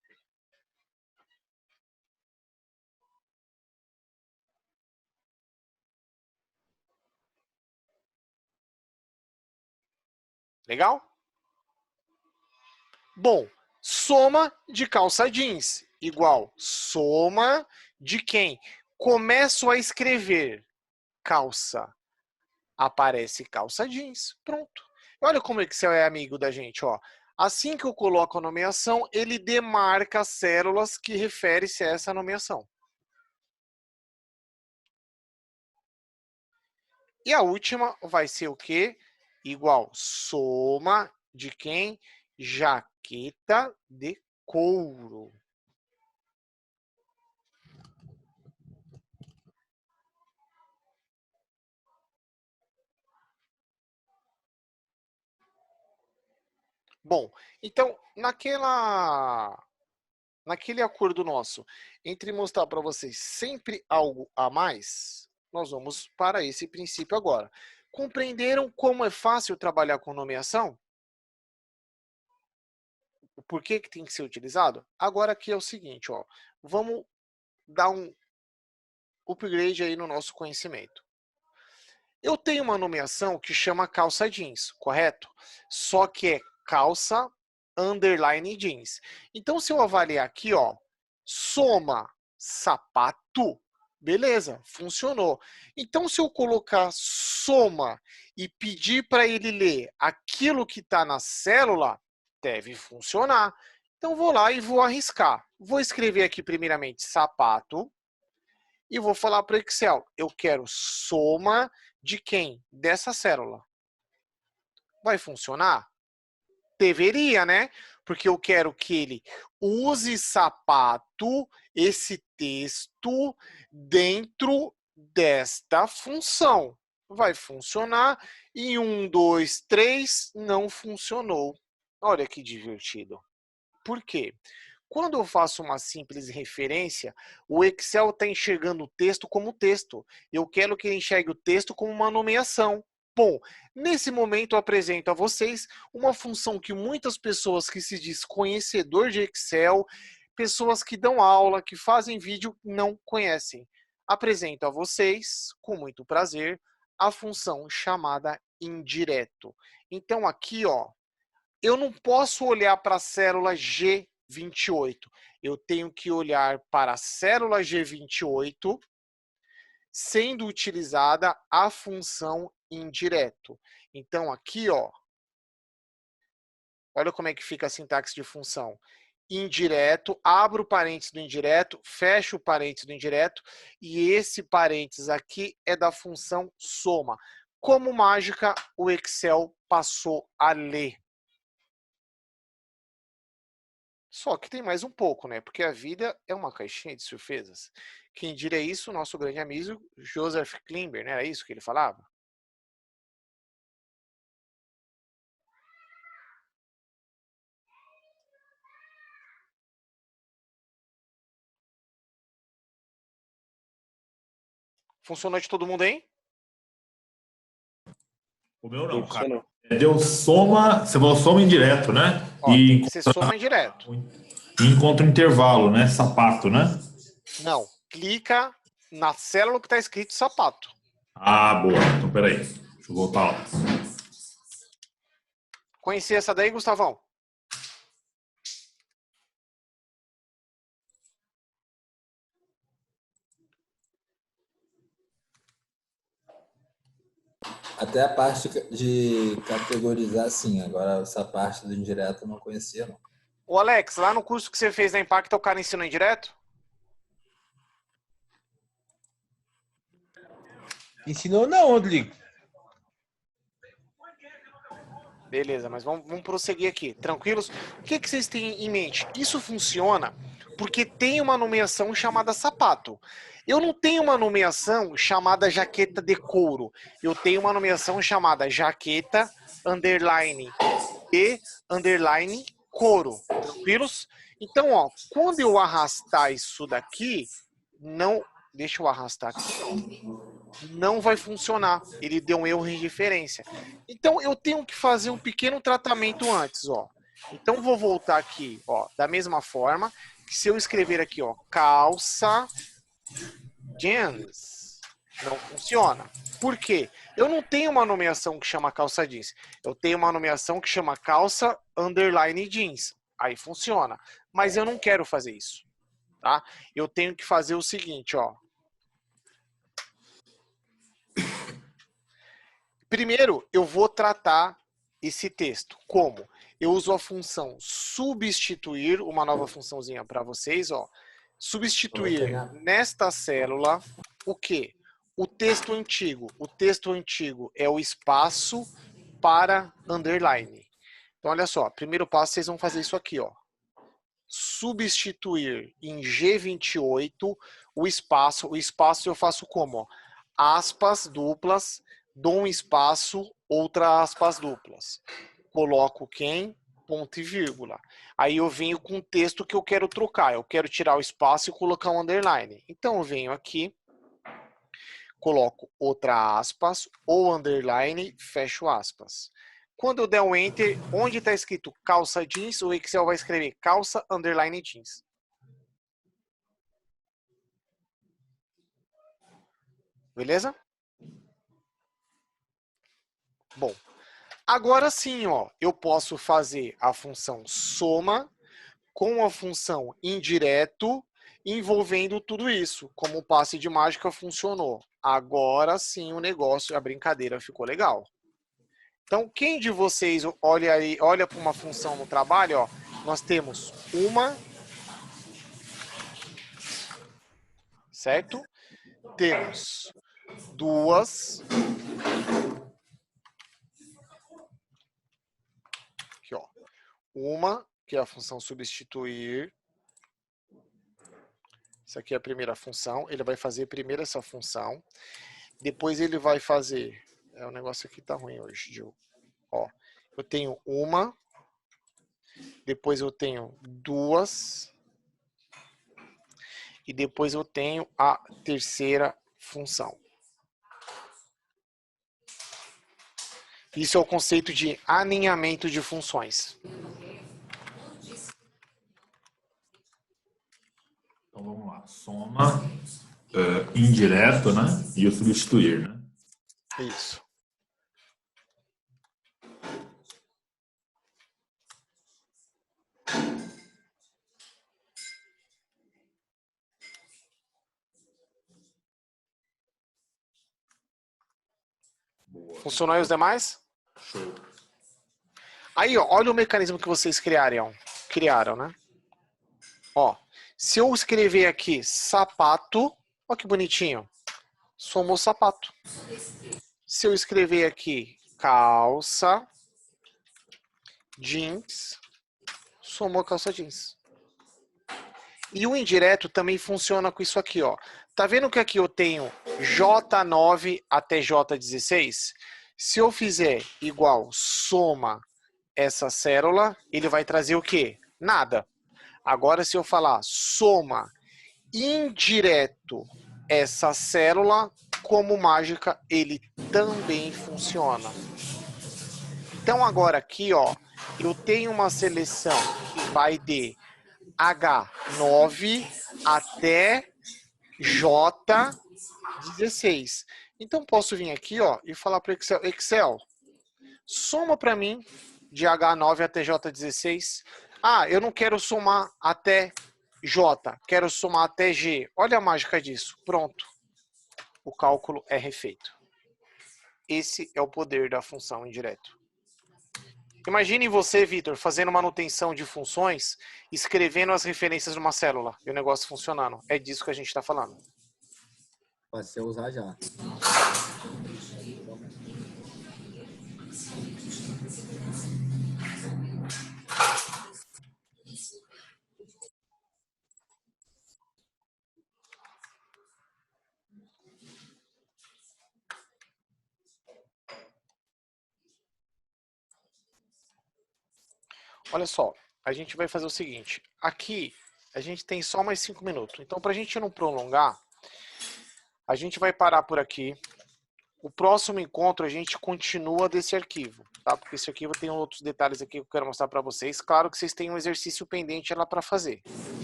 Legal? Bom, soma de calça jeans igual soma de quem? Começo a escrever calça. Aparece calça jeans. Pronto. Olha como o Excel é amigo da gente, ó. Assim que eu coloco a nomeação, ele demarca as células que referem-se a essa nomeação. E a última vai ser o quê? Igual soma de quem? Jaqueta de couro. Bom, então, naquele acordo nosso, entre mostrar para vocês sempre algo a mais, nós vamos para esse princípio agora. Compreenderam como é fácil trabalhar com nomeação? Por que tem que ser utilizado? Agora aqui é o seguinte, ó, vamos dar um upgrade aí no nosso conhecimento. Eu tenho uma nomeação que chama calça jeans, correto? Só que é calça underline jeans. Então, se eu avaliar aqui, ó, soma sapato, beleza, funcionou. Então, se eu colocar soma e pedir para ele ler aquilo que está na célula, deve funcionar. Então, vou lá e vou arriscar. Vou escrever aqui, primeiramente, sapato. E vou falar para o Excel, eu quero soma de quem? Dessa célula. Vai funcionar? Deveria, né? Porque eu quero que ele use sapato, esse texto, dentro desta função. Vai funcionar. E 1, 2, 3, não funcionou. Olha que divertido. Por quê? Quando eu faço uma simples referência, o Excel está enxergando o texto como texto. Eu quero que ele enxergue o texto como uma nomeação. Bom, nesse momento eu apresento a vocês uma função que muitas pessoas que se diz conhecedor de Excel, pessoas que dão aula, que fazem vídeo, não conhecem. Apresento a vocês, com muito prazer, a função chamada indireto. Então aqui, ó, eu não posso olhar para a célula G28. Eu tenho que olhar para a célula G28, sendo utilizada a função indireto. Então, aqui, ó, olha como é que fica a sintaxe de função. Indireto, abro o parênteses do indireto, fecho o parênteses do indireto, e esse parênteses aqui é da função soma. Como mágica, o Excel passou a ler. Só que tem mais um pouco, né? Porque a vida é uma caixinha de surpresas. Quem diria isso, nosso grande amigo Joseph Klimber, né? Era isso que ele falava? Funcionou de todo mundo aí? O meu não, cara. Deu soma, você falou soma indireto, né? Ó, tem que ser soma indireto. E encontra um intervalo, né? Sapato, né? Não, clica na célula que está escrito sapato. Ah, boa. Então, peraí. Deixa eu voltar lá. Conhecia essa daí, Gustavão? Até a parte de categorizar, sim. Agora, essa parte do indireto eu não conhecia, não. Ô, Alex, lá no curso que você fez da Impacta, o cara ensinou indireto? Ensinou não, Rodrigo. Beleza, mas vamos prosseguir aqui. Tranquilos? O que vocês têm em mente? Isso funciona porque tem uma nomeação chamada sapato. Eu não tenho uma nomeação chamada jaqueta de couro. Eu tenho uma nomeação chamada jaqueta, underline e underline couro. Tranquilos? Então, ó, quando eu arrastar isso daqui, não... Deixa eu arrastar aqui. Não vai funcionar. Ele deu um erro de referência. Então, eu tenho que fazer um pequeno tratamento antes, ó. Então, vou voltar aqui, ó, da mesma forma que se eu escrever aqui, ó, calça jeans, não funciona. Por quê? Eu não tenho uma nomeação que chama calça jeans. Eu tenho uma nomeação que chama calça underline jeans. Aí funciona. Mas eu não quero fazer isso, tá? Eu tenho que fazer o seguinte, ó. Primeiro, eu vou tratar esse texto. Como? Eu uso a função substituir, uma nova funçãozinha para vocês, ó. Substituir nesta célula o quê? O texto antigo. O texto antigo é o espaço para underline. Então, olha só, primeiro passo, vocês vão fazer isso aqui, ó. Substituir em G28 o espaço. O espaço eu faço como? Ó, aspas duplas, dou um espaço, outra aspas duplas. Coloco quem? Ponto e vírgula. Aí eu venho com o texto que eu quero trocar. Eu quero tirar o espaço e colocar um underline. Então eu venho aqui, coloco outra aspas, ou underline, fecho aspas. Quando eu der um enter, onde está escrito calça jeans, o Excel vai escrever calça underline jeans. Beleza? Bom, agora sim, ó, eu posso fazer a função soma com a função indireto envolvendo tudo isso. Como o passe de mágica funcionou. Agora sim o negócio, a brincadeira ficou legal. Então, quem de vocês olha para uma função no trabalho, ó, nós temos uma, certo? Temos duas, aqui, ó, uma, que é a função substituir. Essa aqui é a primeira função. Ele vai fazer primeiro essa função. Depois ele vai fazer... o negócio aqui tá ruim hoje, Gil. Ó, eu tenho uma, depois eu tenho 2 e depois eu tenho a terceira função. Isso é o conceito de aninhamento de funções. Então vamos lá, soma indireto, né? E o substituir, né? Isso. Funcionou aí os demais? Show. Aí, ó, olha o mecanismo que vocês criaram, né? Ó, se eu escrever aqui sapato, ó que bonitinho, somou sapato. Se eu escrever aqui calça, jeans, somou calça jeans. E o indireto também funciona com isso aqui, ó. Tá vendo que aqui eu tenho J9 até J16? Se eu fizer igual soma essa célula, ele vai trazer o quê? Nada. Agora, se eu falar soma indireto essa célula, como mágica, ele também funciona. Então, agora aqui, ó, eu tenho uma seleção que vai de H9 até J16. Então, posso vir aqui, ó, e falar para o Excel, soma para mim de H9 até J16. Ah, eu não quero somar até J, quero somar até G. Olha a mágica disso. Pronto. O cálculo é refeito. Esse é o poder da função indireto. Imagine você, Vitor, fazendo manutenção de funções, escrevendo as referências numa célula e o negócio funcionando. É disso que a gente está falando. Pode ser usar já. Olha só, a gente vai fazer o seguinte. Aqui, a gente tem só mais 5 minutos. Então, para a gente não prolongar, a gente vai parar por aqui. O próximo encontro, a gente continua desse arquivo, tá? Porque esse arquivo tem outros detalhes aqui que eu quero mostrar para vocês. Claro que vocês têm um exercício pendente lá para fazer,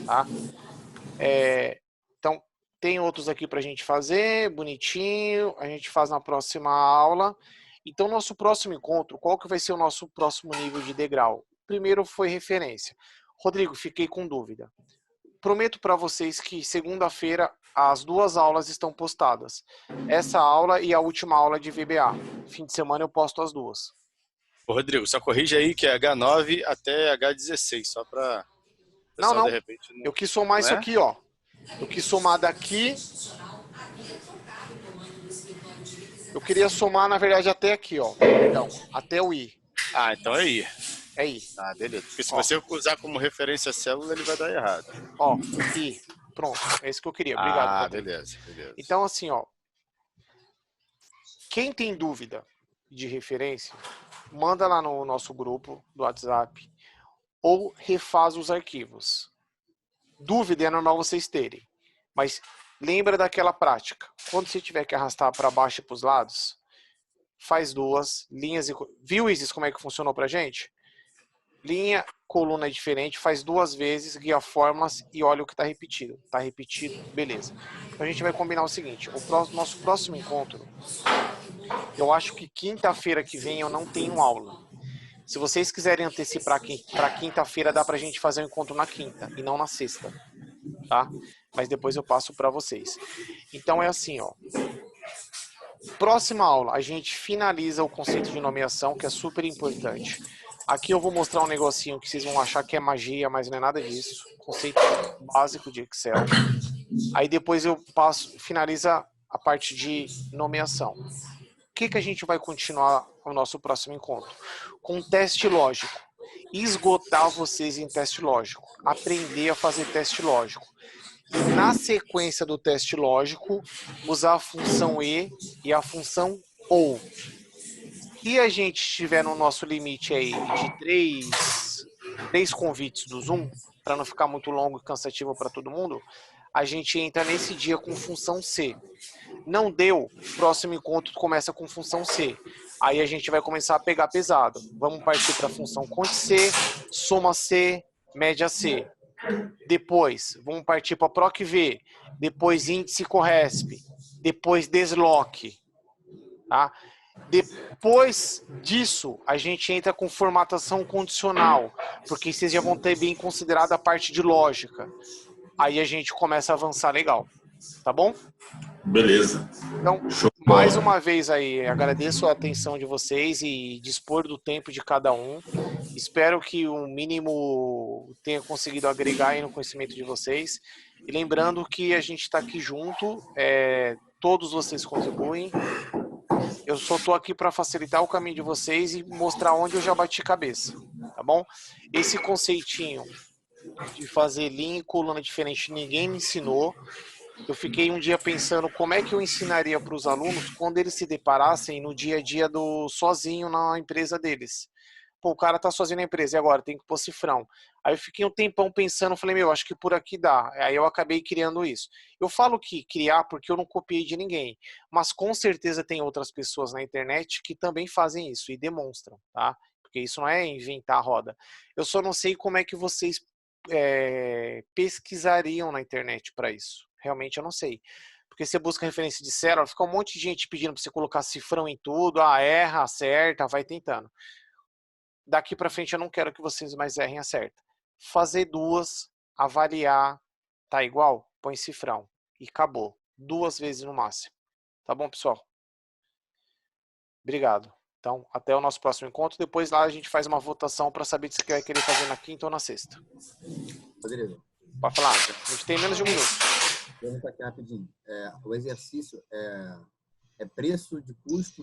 tá? Então, tem outros aqui para a gente fazer, bonitinho. A gente faz na próxima aula. Então, nosso próximo encontro, qual que vai ser o nosso próximo nível de degrau? Primeiro foi referência. Rodrigo, fiquei com dúvida. Prometo para vocês que segunda-feira as 2 aulas estão postadas. Essa aula e a última aula de VBA. Fim de semana eu posto as 2. Ô, Rodrigo, só corrige aí que é H9 até H16, só para... Não. De repente, não... Eu quis somar isso aqui, ó. Eu quis somar daqui. Eu queria somar, na verdade, até aqui, ó. Então, até o I. Ah, então é I. É I. Ah, beleza. Porque se você usar como referência a célula, ele vai dar errado. Ó, I. Pronto. É isso que eu queria. Obrigado. Ah, beleza. Então, assim, ó. Quem tem dúvida de referência, manda lá no nosso grupo do WhatsApp ou refaz os arquivos. Dúvida é normal vocês terem. Mas lembra daquela prática. Quando você tiver que arrastar para baixo e para os lados, faz 2 linhas. Viu, Isis, como é que funcionou pra gente? Linha, coluna é diferente, faz 2 vezes, guia fórmulas e olha o que está repetido. Está repetido, beleza. Então a gente vai combinar o seguinte, nosso próximo encontro, eu acho que quinta-feira que vem eu não tenho aula. Se vocês quiserem antecipar para quinta-feira, dá pra gente fazer um encontro na quinta e não na sexta, tá? Mas depois eu passo para vocês. Então é assim, ó. Próxima aula, a gente finaliza o conceito de nomeação, que é super importante. Aqui eu vou mostrar um negocinho que vocês vão achar que é magia, mas não é nada disso. Conceito básico de Excel. Aí depois eu finaliza a parte de nomeação. O que a gente vai continuar no nosso próximo encontro? Com teste lógico. Esgotar vocês em teste lógico. Aprender a fazer teste lógico. E na sequência do teste lógico, usar a função e a função OU. Se a gente estiver no nosso limite aí de 3 3 convites do Zoom, para não ficar muito longo e cansativo para todo mundo, a gente entra nesse dia com função C. Não deu, próximo encontro começa com função C. Aí a gente vai começar a pegar pesado. Vamos partir para a função conte C, soma C, média C. Depois, vamos partir para PROC V. Depois índice CORRESP. Depois desloque. Tá? Depois disso, a gente entra com formatação condicional, porque vocês já vão ter bem considerado a parte de lógica. Aí a gente começa a avançar legal. Tá bom? Beleza. Então, mais uma vez aí, agradeço a atenção de vocês e dispor do tempo de cada um. Espero que o mínimo tenha conseguido agregar aí no conhecimento de vocês. E lembrando que a gente está aqui junto, todos vocês contribuem. Eu só estou aqui para facilitar o caminho de vocês e mostrar onde eu já bati cabeça, tá bom? Esse conceitinho de fazer linha e coluna diferente ninguém me ensinou. Eu fiquei um dia pensando como é que eu ensinaria para os alunos quando eles se deparassem no dia a dia sozinho na empresa deles. Pô, o cara tá sozinho na empresa e agora tem que pôr cifrão. Aí eu fiquei um tempão pensando, falei, meu, acho que por aqui dá. Aí eu acabei criando isso. Eu falo que criar porque eu não copiei de ninguém, mas com certeza tem outras pessoas na internet que também fazem isso e demonstram, tá? Porque isso não é inventar a roda. Eu só não sei como é que vocês pesquisariam na internet para isso. Realmente eu não sei. Porque você busca referência de célula, fica um monte de gente pedindo para você colocar cifrão em tudo, erra, acerta, vai tentando. Daqui para frente eu não quero que vocês mais errem, acerta. Fazer 2, avaliar, tá igual? Põe cifrão. E acabou. 2 vezes no máximo. Tá bom, pessoal? Obrigado. Então, até o nosso próximo encontro. Depois lá a gente faz uma votação para saber se você vai querer fazer na quinta ou na sexta. Rodrigo. Pode falar. A gente tem menos de 1 minuto. Pergunta aqui rapidinho. O exercício é preço de custo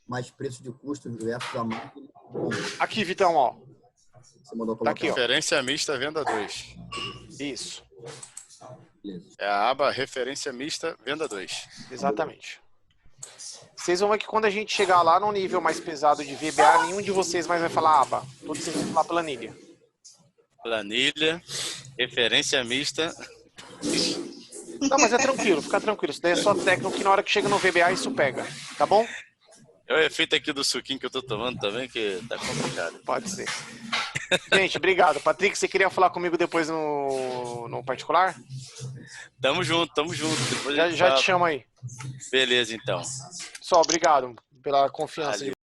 mais preço de custo versus a máquina. Aqui, Vitão, ó. Você mandou colocar. Tá aqui, referência mista, venda 2. Isso. É a aba referência mista, venda 2. Exatamente. Vocês vão ver que quando a gente chegar lá no nível mais pesado de VBA, nenhum de vocês mais vai falar aba. Todos vocês vão falar planilha. Planilha, referência mista. Não, mas é tranquilo, fica tranquilo. Isso daí é só técnico que na hora que chega no VBA isso pega. Tá bom? É o efeito aqui do suquinho que eu tô tomando também, que tá complicado. Pode ser. Gente, obrigado. Patrick, você queria falar comigo depois no particular? Tamo junto, tamo junto. Depois Já te chamo aí. Beleza, então. Só, obrigado pela confiança. Valeu.